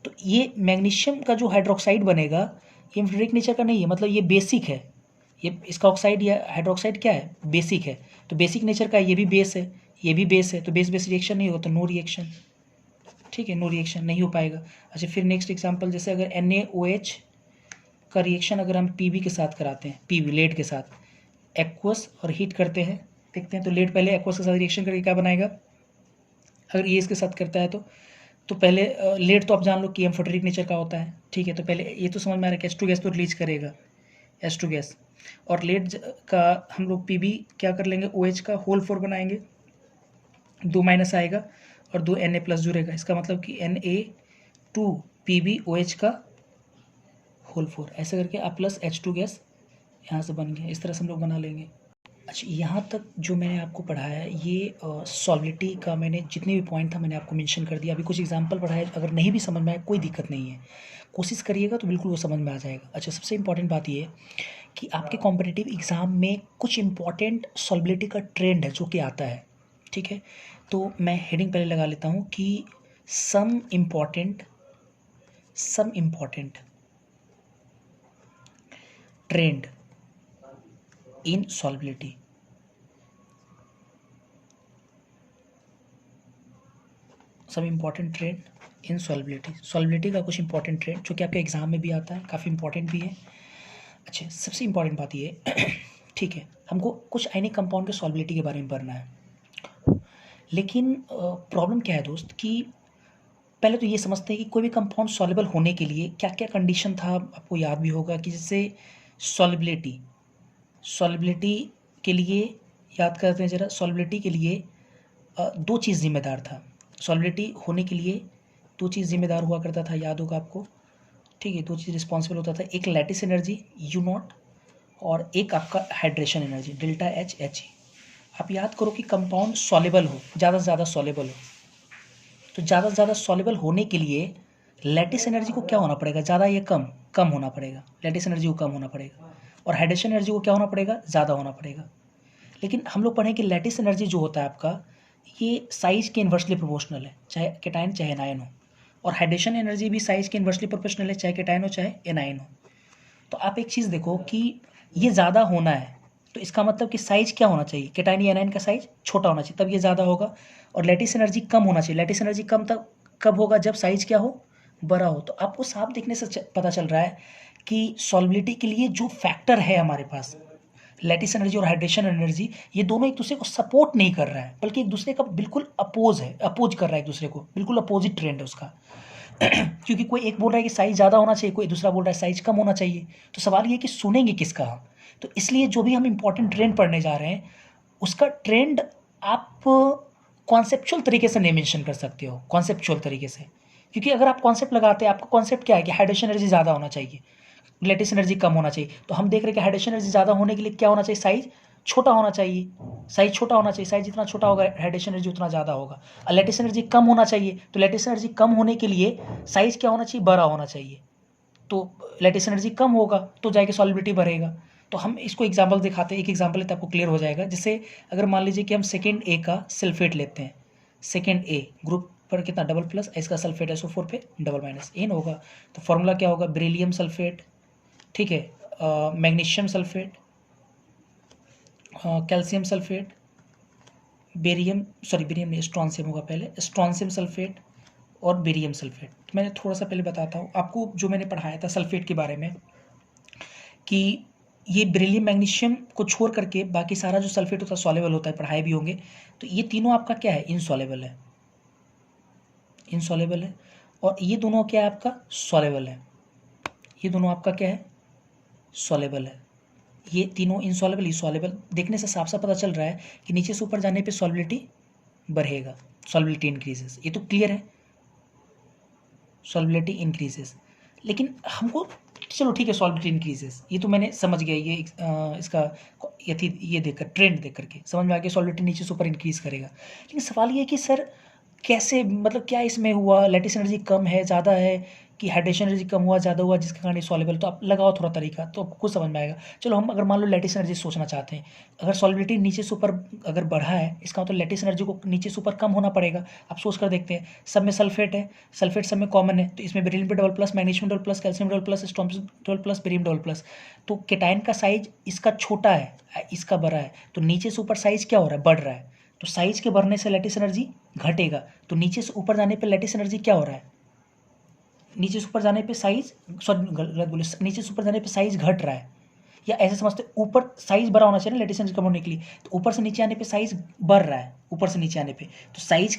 तो ये मैग्नीशियम का जो हाइड्रोक्साइड बनेगा ये एम्फोटेरिक नेचर का नहीं है, मतलब ये बेसिक है, ये इसका ऑक्साइड या हाइड्रोक्साइड क्या है, बेसिक है, तो बेसिक नेचर का ये भी बेस है, ये भी बेस है, तो बेस बेस रिएक्शन नहीं होगा तो नो रिएक्शन, ठीक है, नो रिएक्शन नहीं हो पाएगा। अच्छा फिर नेक्स्ट एग्जांपल, जैसे अगर NaOH का रिएक्शन अगर हम PB के साथ कराते हैं, PB लेड के साथ एक्वस और हीट करते हैं, देखते हैं तो लेड पहले एक्वस के साथ रिएक्शन करके क्या बनाएगा, अगर ये इसके साथ करता है तो पहले लेड तो आप जान लो कि एम्फोटेरिक नेचर का होता है, ठीक है, तो पहले ये तो समझ में आ रहा है कि H2 गैस तो रिलीज करेगा, H2 गैस, और लेड का हम लोग PB क्या कर लेंगे, OH का होल 4 बनाएंगे, 2 माइनस आएगा और 2 Na प्लस जुड़ेगा, इसका मतलब कि Na2PbOH का होल 4, ऐसे करके आप प्लस H2 गैस यहाँ से बन गया, इस तरह से हम लोग बना लेंगे। अच्छा यहाँ तक जो मैंने आपको पढ़ाया है ये सॉलिबिलिटी का मैंने जितने भी पॉइंट था मैंने आपको मेंशन कर दिया। अभी कुछ एग्जांपल पढ़ाया, अगर नहीं भी समझ में आए कोई दिक्कत नहीं है, कोशिश करिएगा तो बिल्कुल वो समझ में आ जाएगा। अच्छा सबसे इम्पॉर्टेंट बात ये है कि आपके कॉम्पिटिटिव एग्ज़ाम में कुछ इंपॉर्टेंट सॉलिबिलिटी का ट्रेंड है जो कि आता है, ठीक है, तो मैं हेडिंग पहले लगा लेता हूँ कि सम इम्पॉर्टेंट ट्रेंड इन सॉलिबिलिटी, सब इम्पॉर्टेंट ट्रेंड इन सॉलिबिलिटी का कुछ इंपॉर्टेंट ट्रेंड जो कि आपके एग्जाम में भी आता है, काफ़ी इंपॉर्टेंट भी है। अच्छा सबसे इम्पॉर्टेंट बात ये ठीक है, हमको कुछ आयनिक कंपाउंड के सॉलिबिलिटी के बारे में पढ़ना है, लेकिन प्रॉब्लम क्या है दोस्त कि पहले तो ये समझते हैं कि कोई भी कंपाउंड सॉल्युबल होने के लिए क्या क्या कंडीशन था, आपको याद भी होगा कि जैसे सॉलिबिलिटी के लिए याद करते हैं ज़रा, सॉलिबिलिटी के लिए दो चीज़ जिम्मेदार था, सॉलिबिलिटी होने के लिए दो चीज़ जिम्मेदार हुआ करता था, याद होगा आपको, ठीक है, दो चीज़ रिस्पॉन्सिबल होता था, एक लैटिस एनर्जी U0 और एक आपका हाइड्रेशन एनर्जी डेल्टा H। आप याद करो कि कंपाउंड सॉल्युबल हो, ज़्यादा से ज़्यादा सॉल्युबल हो, तो ज़्यादा से ज़्यादा सॉल्युबल होने के लिए लैटिस एनर्जी को क्या होना पड़ेगा, ज़्यादा या कम होना पड़ेगा, लैटिस एनर्जी को कम होना पड़ेगा, और हाइड्रेशन एनर्जी को क्या होना पड़ेगा, ज़्यादा होना पड़ेगा। लेकिन हम लोग पढ़ें कि लैटिस एनर्जी जो होता है आपका ये साइज के इन्वर्सली प्रोपोर्शनल है, चाहे केटायन चाहे एनायन हो, और हाइड्रेशन एनर्जी भी साइज के इन्वर्सली प्रोपोर्शनल है, चाहे केटायन हो चाहे एनायन हो। तो आप एक चीज़ देखो कि ये ज़्यादा होना है तो इसका मतलब कि साइज क्या होना चाहिए, केटायन या एनायन का साइज छोटा होना चाहिए, तब ये ज़्यादा होगा, और लैटिस एनर्जी कम होना चाहिए, लैटिस एनर्जी कम तब कब होगा, जब साइज क्या हो, बड़ा हो। तो आपको साफ देखने से पता चल रहा है कि सॉल्बिलिटी के लिए जो फैक्टर है हमारे पास, लैटिस एनर्जी और हाइड्रेशन एनर्जी, ये दोनों एक दूसरे को सपोर्ट नहीं कर रहा है, बल्कि एक दूसरे का बिल्कुल अपोज कर रहा है एक दूसरे को, बिल्कुल अपोजिट ट्रेंड है उसका क्योंकि कोई एक बोल रहा है कि साइज ज़्यादा होना चाहिए, कोई दूसरा बोल रहा है साइज कम होना चाहिए, तो सवाल ये कि सुनेंगे किसका हम। तो इसलिए जो भी हम इंपॉर्टेंट ट्रेंड पढ़ने जा रहे हैं उसका ट्रेंड आप कॉन्सेप्चुअल तरीके से नहीं मेंशन कर सकते हो, कॉन्सेप्चुअल तरीके से, क्योंकि अगर आप कॉन्सेप्ट लगाते हैं, आपका कॉन्सेप्ट क्या है कि हाइड्रेशन एनर्जी ज़्यादा होना चाहिए, लैटिस एनर्जी कम होना चाहिए, तो हम देख रहे हैं कि हाइड्रेशन एनर्जी ज़्यादा होने के लिए क्या होना चाहिए, साइज छोटा होना चाहिए, साइज छोटा होना चाहिए, साइज जितना छोटा होगा हाइड्रेशन एनर्जी उतना ज़्यादा होगा, और लैटिस एनर्जी कम होना चाहिए, तो लैटिस एनर्जी कम होने के लिए साइज क्या होना चाहिए, बड़ा होना चाहिए, तो लैटिस एनर्जी कम होगा तो जाके सॉल्बिलिटी बढ़ेगा। तो हम इसको एग्जाम्पल दिखाते हैं, एक एग्जाम्पल लेते आपको क्लियर हो जाएगा। जैसे अगर मान लीजिए कि हम सेकेंड ए का सल्फेट लेते हैं, सेकेंड ए ग्रुप पर कितना डबल प्लस, इसका सल्फेट SO4 पे डबल माइनस, एन होगा, तो फॉर्मूला क्या होगा, बेरिलियम सल्फेट, ठीक है, magnesium sulphate, calcium sulphate, barium नहीं, स्ट्रॉन्सियम होगा पहले, स्ट्रॉन्सियम सल्फेट और बेरियम सल्फेट। तो मैंने थोड़ा सा पहले बताता हूँ आपको, जो मैंने पढ़ाया था सल्फेट के बारे में, कि ये बेरिलियम मैग्नीशियम को छोड़ करके बाकी सारा जो सल्फेट होता है सॉल्युबल होता है, पढ़ाए भी होंगे, तो ये तीनों आपका क्या है, इनसॉल्युबल है, और ये दोनों क्या है आपका सॉल्युबल है, ये दोनों आपका क्या है, सॉल्युबल है, ये तीनों इनसॉल्युबल देखने से साफ साफ पता चल रहा है कि नीचे से ऊपर जाने पे सॉल्बिलिटी बढ़ेगा, सॉल्बिलिटी इंक्रीजेस, ये तो क्लियर है, सॉल्बिलिटी इंक्रीजेस। लेकिन हमको चलो ठीक है सॉल्बिलिटी इंक्रीजेस, ये तो मैंने समझ गया, ये इसका ये देखकर ट्रेंड देख करके समझ में आ गया सॉल्बिलिटी नीचे से ऊपर इंक्रीज करेगा। लेकिन सवाल ये है कि सर कैसे, मतलब क्या इसमें हुआ, लैटिस एनर्जी कम है ज़्यादा है, कि हाइड्रेशन एनर्जी कम हुआ ज़्यादा हुआ जिसके कारण ये सॉल्युबल, तो आप लगाओ थोड़ा तरीका तो आपको कुछ समझ में आएगा। चलो हम अगर मान लो लैटिस एनर्जी सोचना चाहते हैं, अगर सॉल्युबिलिटी नीचे से ऊपर अगर बढ़ा है इसका मतलब लैटिस एनर्जी को नीचे से ऊपर कम होना पड़ेगा। आप सोच कर देखते हैं, सब में सल्फेट है, सल्फेट सब में कॉमन है, तो इसमें बेरिलियम पे double plus, magnesium double plus, calcium double plus, strontium double plus, barium double plus, तो केटाइन का साइज इसका छोटा है इसका बड़ा है, तो नीचे से ऊपर साइज क्या हो रहा है, बढ़ रहा है, तो साइज के बढ़ने से लैटिस एनर्जी घटेगा, तो नीचे से ऊपर जाने पे लैटिस एनर्जी क्या हो रहा है, नीचे से ऊपर जाने पे साइज, सॉरी गलत बोले, नीचे से ऊपर जाने पे साइज घट रहा है, या ऐसे समझते ऊपर साइज बड़ा होना चाहिए ना लैटिस एनर्जी कम होने के लिए, तो ऊपर से नीचे आने पे साइज बढ़ रहा है, ऊपर से नीचे आने पे, तो साइज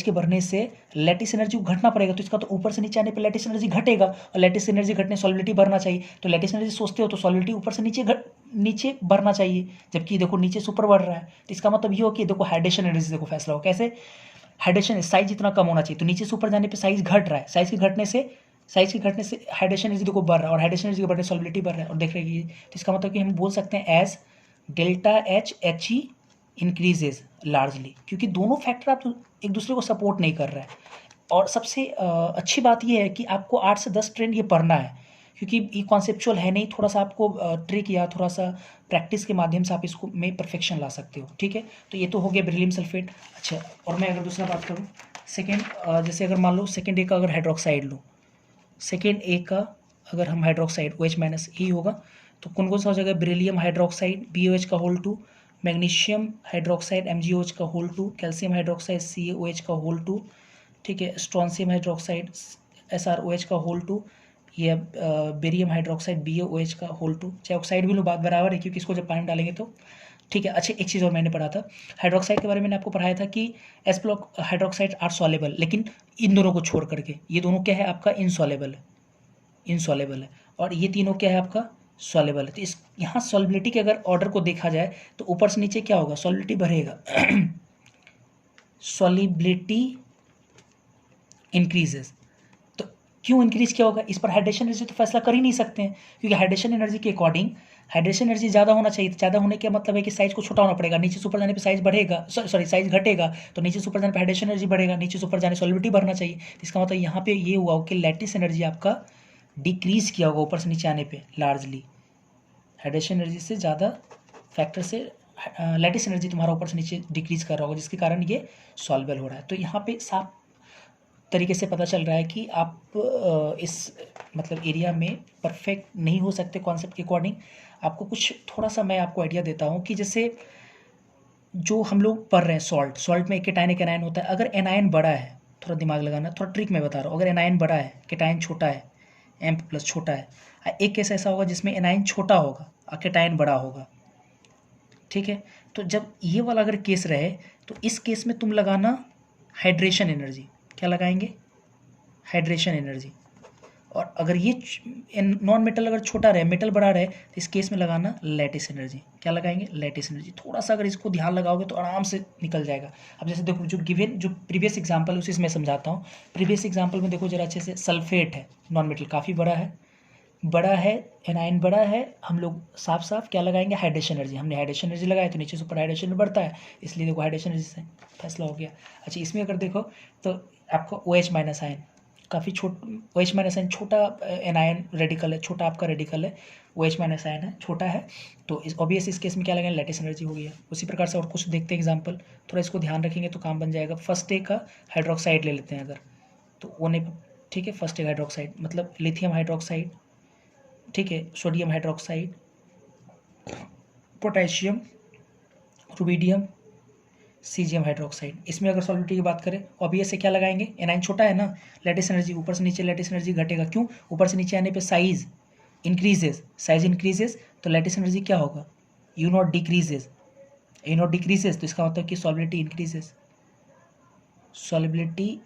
के बढ़ने से लैटिस एनर्जी को घटना पड़ेगा, तो इसका तो ऊपर से नीचे आने पे लैटिस एनर्जी घटेगा, और लैटिस एनर्जी घटने सॉल्युबिलिटी बढ़ना चाहिए, तो लैटिस एनर्जी सोचते हो तो सॉल्युबिलिटी ऊपर से नीचे बढ़ना चाहिए, जबकि देखो नीचे से ऊपर बढ़ रहा है, तो इसका मतलब ये हो कि देखो हाइड्रेशन एनर्जी देखो फैसला हो कैसे, हाइड्रेशन साइज इतना कम होना चाहिए, तो नीचे से ऊपर जाने पे साइज घट रहा है, साइज के घटने से हाइड्रेशन एनर्जी देखो बढ़ रहा है, और हाइड्रेशन एनर्जी के बढ़ने सॉल्युबिलिटी बढ़ रहा है, और देख रहे हैं तो इसका मतलब कि हम बोल सकते हैं as delta H E increases largely, क्योंकि दोनों फैक्टर आप एक दूसरे को सपोर्ट नहीं कर रहा है। और सबसे अच्छी बात यह है कि आपको 8 से 10 ट्रेंड ये पढ़ना है, क्योंकि ये कॉन्सेप्चुअल है नहीं, थोड़ा सा आपको ट्रिक या थोड़ा सा प्रैक्टिस के माध्यम से आप इसको में परफेक्शन ला सकते हो, ठीक है। तो ये तो हो गया बेरिलियम सल्फेट। अच्छा, और मैं अगर दूसरा बात करूँ सेकेंड, जैसे अगर मान लो सेकेंड ए का अगर हाइड्रोक्साइड लूँ, सेकेंड ए का अगर हम हाइड्रोक्साइड OH माइनस ही होगा, तो कौन सा हो जाएगा, बेरिलियम हाइड्रोक्साइड BOH का होल 2, मैग्नीशियम हाइड्रोक्साइड MgOH का होल 2, कैल्शियम हाइड्रोक्साइड CaOH का होल 2, ठीक है, स्ट्रॉन्शियम हाइड्रोक्साइड SrOH का होल 2, ये बेरियम हाइड्रोक्साइड BaOH का होल 2, चाहे ऑक्साइड भी लो बात बराबर है, क्योंकि इसको जब पानी डालेंगे तो ठीक है। अच्छा, एक चीज़ और मैंने पढ़ा था हाइड्रोक्साइड के बारे में, मैंने आपको पढ़ाया था कि S block hydroxide are soluble, लेकिन इन दोनों को छोड़ करके ये दोनों क्या है आपका इनसॉलेबल है, और ये तीनों क्या है आपका सॉलेबल है। तो इस यहाँ सॉल्युबिलिटी के अगर ऑर्डर को देखा जाए तो ऊपर से नीचे क्या होगा, सॉल्युबिलिटी बढ़ेगा सॉल्युबिलिटी इंक्रीजेस, तो क्यों इंक्रीज क्या होगा, इस पर हाइड्रेशन एनर्जी तो फैसला कर ही नहीं सकते हैं, क्योंकि हाइड्रेशन एनर्जी के अकॉर्डिंग हाइड्रेशन एनर्जी ज़्यादा होना चाहिए, ज़्यादा होने का मतलब है कि साइज को छोटा होना पड़ेगा, नीचे से ऊपर जाने पे साइज बढ़ेगा, सॉरी साइज घटेगा, तो नीचे से ऊपर जाने पे हाइड्रेशन एनर्जी बढ़ेगा, नीचे से ऊपर जाने सॉल्युबिलिटी बढ़ना चाहिए, इसका मतलब यहाँ पे ये हुआ कि लैटिस एनर्जी आपका डिक्रीज किया होगा ऊपर से नीचे आने पे लार्जली, हाइड्रेशन एनर्जी से ज़्यादा फैक्टर से लैटिस एनर्जी तुम्हारा ऊपर से नीचे डिक्रीज कर रहा होगा, जिसके कारण ये सॉल्वेबल हो रहा है। तो यहाँ पे साफ तरीके से पता चल रहा है कि आप इस मतलब एरिया में परफेक्ट नहीं हो सकते कॉन्सेप्ट के अकॉर्डिंग। आपको कुछ थोड़ा सा मैं आपको आइडिया देता हूँ कि जैसे जो हम लोग पढ़ रहे हैं सॉल्ट में एक केटाइन एक एनायन होता है, अगर एनायन बड़ा है, थोड़ा दिमाग लगाना, थोड़ा ट्रिक मैं बता रहा हूँ, अगर एनायन बड़ा है केटाइन छोटा है, M प्लस छोटा है, एक केस ऐसा होगा जिसमें एनायन छोटा होगा और केटाइन बड़ा होगा, ठीक है। तो जब ये वाला अगर केस रहे तो इस केस में तुम लगाना हाइड्रेशन एनर्जी, क्या लगाएंगे, हाइड्रेशन एनर्जी, और अगर ये नॉन मेटल अगर छोटा रहे मेटल बड़ा रहे तो इस केस में लगाना लैटिस एनर्जी, क्या लगाएंगे, लैटिस एनर्जी। थोड़ा सा अगर इसको ध्यान लगाओगे तो आराम से निकल जाएगा। अब जैसे देखो जो गिवन जो प्रीवियस एग्जांपल उसी से मैं समझाता हूँ। प्रीवियस एग्जांपल में देखो जरा अच्छे से, सल्फेट है नॉन मेटल, काफ़ी बड़ा है एनायन बड़ा है, हम लोग साफ साफ क्या लगाएंगे, हाइड्रेशन एनर्जी, हमने हाइड्रेशन एनर्जी लगाया तो नीचे से ऊपर हाइड्रेशन बढ़ता है, इसलिए देखो हाइड्रेशन एनर्जी से फैसला हो गया। अच्छा, इसमें अगर देखो तो आपको OH माइनस आयन काफ़ी OH माइनस आयन छोटा एनायन रेडिकल है, छोटा आपका रेडिकल है, OH माइनस आयन है, छोटा है, तो इस ऑब्वियस इस केस में क्या लगाएंगे, लैटिस एनर्जी हो गया। उसी प्रकार से और कुछ देखते हैं एग्जाम्पल, थोड़ा इसको ध्यान रखेंगे तो काम बन जाएगा। फर्स्ट ए का हाइड्रोक्साइड ले लेते हैं अगर, तो वो नहीं, ठीक है, फर्स्ट ए हाइड्रोक्साइड मतलब लिथियम हाइड्रोक्साइड, ठीक है, sodium hydroxide, potassium, rubidium, caesium hydroxide. इसमें अगर सॉल्युबिलिटी की बात करें ऑब्वियस से क्या लगाएंगे, एनायन छोटा है ना, लैटिस एनर्जी ऊपर से नीचे लैटिस एनर्जी घटेगा, क्यों, ऊपर से नीचे आने पे साइज इंक्रीजेज, तो लैटिस एनर्जी क्या होगा, U नॉट डिक्रीजेज, तो इसका मतलब कि सॉल्युबिलिटी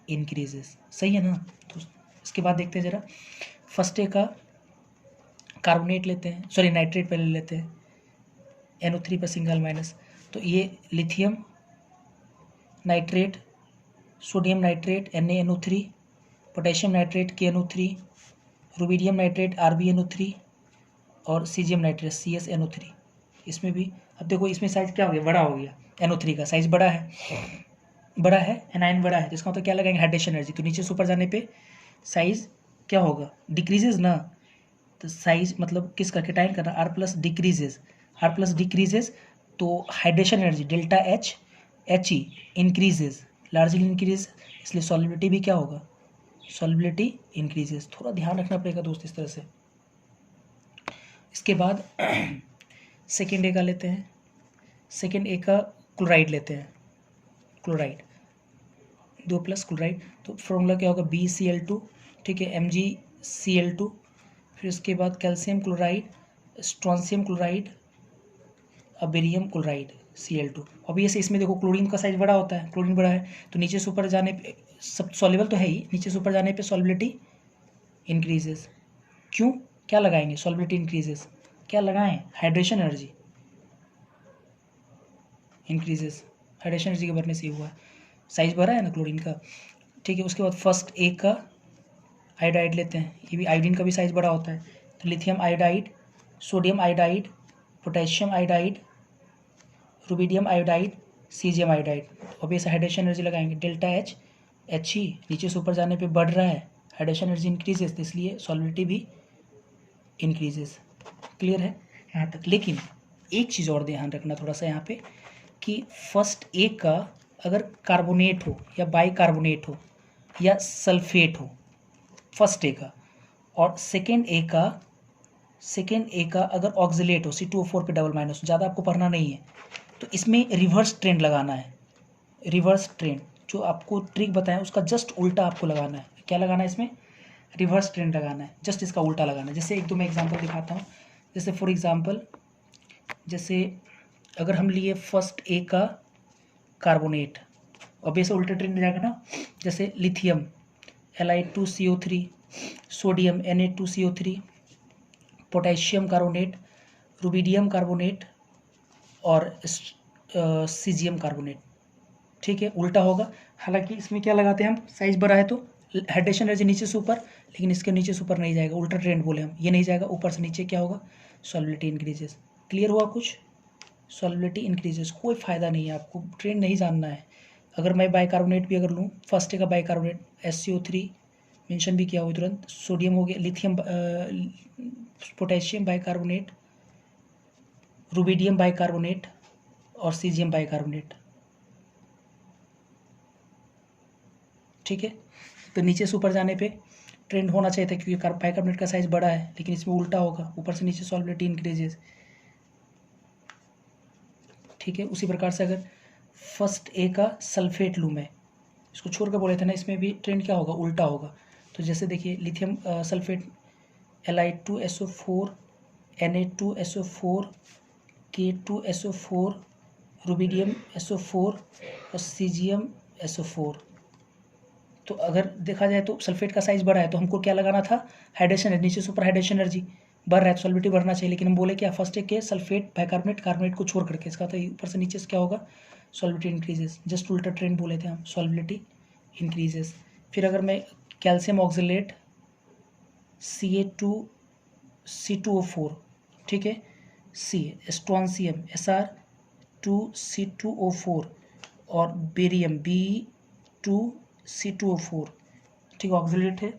इंक्रीजेज, सही है ना। तो इसके बाद देखते हैं जरा, फर्स्ट ए का कार्बोनेट लेते हैं, सॉरी नाइट्रेट पहले लेते हैं, NO3 पर सिंगल माइनस, तो ये lithium nitrate, sodium nitrate NaNO3, potassium nitrate KNO3, rubidium nitrate RbNO3 और सीजियम नाइट्रेट CsNO3। इसमें भी अब देखो इसमें साइज क्या हो गया, बड़ा हो गया, NO3 का साइज बड़ा है, एनायन बड़ा है, तो इसका मतलब क्या लगाएंगे, हाइड्रेशन एनर्जी, तो नीचे से ऊपर जाने पे साइज क्या होगा, डिक्रीजेज ना, तो साइज मतलब किस का कैटायन करना, आर प्लस डिक्रीजेज, तो hydration energy delta H E increases, largely increase, इसलिए सॉल्युबिलिटी भी क्या होगा, सॉल्युबिलिटी इंक्रीजेज। थोड़ा ध्यान रखना पड़ेगा दोस्त इस तरह से। इसके बाद सेकेंड ए का लेते हैं, सेकेंड ए का क्लोराइड लेते हैं, क्लोराइड 2+ क्लोराइड, तो फॉर्मूला क्या होगा, BeCl2, ठीक है, MgCl2, फिर उसके बाद calcium chloride, strontium chloride, barium chloride Cl2। Obviously इसमें देखो क्लोरीन का साइज बड़ा होता है, क्लोरीन बड़ा है तो नीचे से ऊपर जाने पे सब सॉल्युबल तो है ही, नीचे से ऊपर जाने पे सॉल्युबिलिटी इंक्रीजेस। क्यों, क्या लगाएंगे, सॉल्युबिलिटी इंक्रीजेस, क्या लगाएं, hydration energy increases, hydration energy के बढ़ने से हुआ है, साइज बढ़ा है ना क्लोरीन का, ठीक है। उसके बाद फर्स्ट ए का आयोडाइड लेते हैं, ये भी आयोडीन का भी साइज बड़ा होता है, तो lithium iodide, sodium iodide, potassium iodide, rubidium iodide, caesium iodide. Obvious hydration energy लगाएंगे, डेल्टा एच ही नीचे से ऊपर जाने पे बढ़ रहा है, हाइड्रेशन एनर्जी इंक्रीजेस, तो इसलिए सॉल्युबिलिटी भी इंक्रीजेस। क्लियर है यहाँ तक। लेकिन एक चीज़ और ध्यान रखना थोड़ा सा यहाँ पे, कि फर्स्ट ए का अगर कार्बोनेट हो या बाइकार्बोनेट हो या सल्फेट हो फर्स्ट ए का, और सेकेंड ए का अगर ऑक्जिलेट हो C2O4 पे डबल माइनस, ज़्यादा आपको पढ़ना नहीं है, तो इसमें रिवर्स ट्रेंड लगाना है, रिवर्स ट्रेंड जो आपको ट्रिक बताएं उसका जस्ट उल्टा आपको लगाना है। क्या लगाना है इसमें, रिवर्स ट्रेंड लगाना है, जस्ट इसका उल्टा लगाना है। जैसे एक दो मैं एग्जांपल दिखाता हूँ, जैसे फॉर एग्जांपल, जैसे अगर हम लिए फर्स्ट ए का कार्बोनेट, ऑब्वियसली उल्टा ट्रेंड में जाएगा ना, जैसे lithium Li2CO3, sodium Na2CO3, potassium carbonate, rubidium carbonate और सीजियम कार्बोनेट, ठीक है, उल्टा होगा। हालांकि इसमें क्या लगाते हैं हम, साइज बड़ा है तो हाइड्रेशन एनर्जी नीचे से ऊपर, लेकिन इसके नीचे से ऊपर नहीं जाएगा, उल्टा ट्रेंड बोले हम, ये नहीं जाएगा, ऊपर से नीचे क्या होगा, सॉल्युबिलिटी इंक्रीजेस। क्लियर हुआ कुछ, सॉल्युबिलिटी इंक्रीजेस, कोई फ़ायदा नहीं है, आपको ट्रेंड नहीं जानना है। अगर मैं बाइकार्बोनेट भी अगर लूँ, फर्स्ट का बाइकार्बोनेट SCO3 मेंशन भी किया हुआ तुरंत, सोडियम हो गया, lithium, potassium bicarbonate, rubidium bicarbonate और सीजियम बाइकार्बोनेट, ठीक है। तो नीचे से ऊपर जाने पे ट्रेंड होना चाहिए था, क्योंकि बाइकार्बोनेट का साइज बड़ा है, लेकिन इसमें उल्टा होगा, ऊपर से नीचे सॉल्युबिलिटी इंक्रीजेस, ठीक है। उसी प्रकार से अगर फर्स्ट ए का सल्फेट लूँ मैं, इसको छोड़ कर बोले थे ना, इसमें भी ट्रेंड क्या होगा, उल्टा होगा। तो जैसे देखिए lithium sulphate Li2SO4, Na2SO4, K2SO4, rubidium SO4 और सीजियम SO4। तो अगर देखा जाए तो सल्फेट का साइज बड़ा है, तो हमको क्या लगाना था, हाइड्रेशन, नीचे से ऊपर हाइड्रेशन एनर्जी बढ़ रहा है तो सॉल्युबिलिटी बढ़ना चाहिए, लेकिन हम बोले क्या, फर्स्ट एक के सल्फेट बाइकार्बोनेट कार्बोनेट को छोड़ करके, इसका तो ऊपर से नीचे से क्या होगा, सॉल्युबिलिटी इंक्रीजेस, जस्ट उल्टा ट्रेंड बोले थे हम, सॉल्युबिलिटी इंक्रीजेस। फिर अगर मैं कैल्शियम ऑक्जिलेट C2C2O4, ठीक है, स्ट्रॉन्शियम Sr2C2O4 और बेरियम B2C2O4, ठीक है, ऑक्जिलेट है।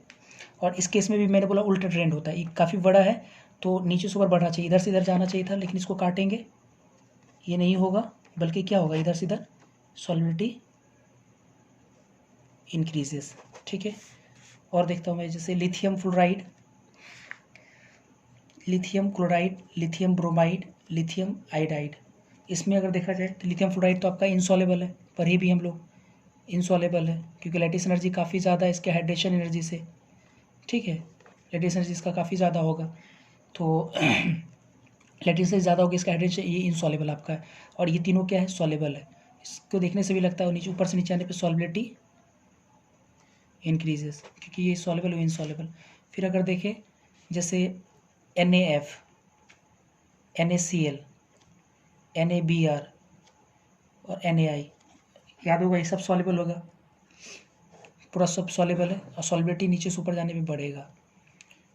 और इस केस में भी मैंने बोला उल्टा ट्रेंड होता है, ये काफ़ी बड़ा है तो नीचे से ऊपर बढ़ना चाहिए, इधर से इधर जाना चाहिए था, लेकिन इसको काटेंगे ये नहीं होगा, बल्कि क्या होगा, इधर से इधर सॉल्युबिलिटी इंक्रीजेस, ठीक है। और देखता हूँ मैं, जैसे lithium fluoride, lithium chloride, lithium bromide, lithium iodide, इसमें अगर देखा जाए तो लिथियम फ्लोराइड तो आपका इनसॉलेबल है, पढ़े भी हम लोग, इनसॉलेबल है क्योंकि लैटिस एनर्जी काफ़ी ज़्यादा है इसके हाइड्रेशन एनर्जी से, ठीक है, लैटिस एनर्जी इसका काफ़ी ज़्यादा होगा, तो लैटिस से ज़्यादा होगी इसका हाइड्रेशन, ये इनसॉलेबल आपका है। और ये तीनों क्या है, सॉलेबल है, इसको देखने से भी लगता है नीचे, ऊपर से नीचे आने पे सॉल्युबिलिटी इंक्रीजेस, क्योंकि ये सॉलेबल और इनसॉलेबल। फिर अगर देखें जैसे NaF, NaCl, NaBr और NaI, याद होगा ये सब सॉल्युबल होगा, पूरा सब सॉल्युबल है, और सॉल्युबिलिटी नीचे से ऊपर जाने पे बढ़ेगा,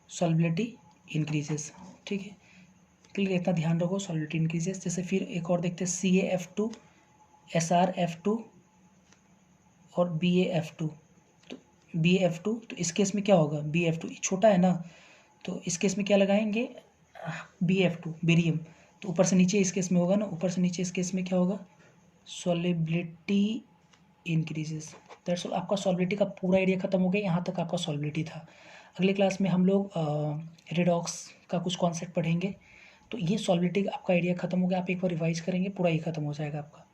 सॉल्युबिलिटी इंक्रीजेस, ठीक है। क्लियर, इतना ध्यान रखो, सॉल्युबिलिटी इंक्रीजेस। जैसे फिर एक और देखते हैं CaF2, SrF2 और BaF2, तो BF2, तो इस केस में क्या होगा, BF2 छोटा है ना, तो इस केस में क्या लगाएंगे, BF2 बेरियम, तो ऊपर से नीचे इस केस में होगा ना, ऊपर से नीचे इस केस में क्या होगा, सॉल्युबिलिटी इंक्रीजेस। दैट्स ऑल, आपका सॉल्युबिलिटी का पूरा एरिया खत्म हो गया, यहाँ तक आपका सॉल्युबिलिटी था। अगले क्लास में हम लोग रेडॉक्स का कुछ कॉन्सेप्ट पढ़ेंगे। तो ये सॉल्युबिलिटी आपका एरिया खत्म हो गया, आप एक बार रिवाइज करेंगे पूरा ही खत्म हो जाएगा आपका।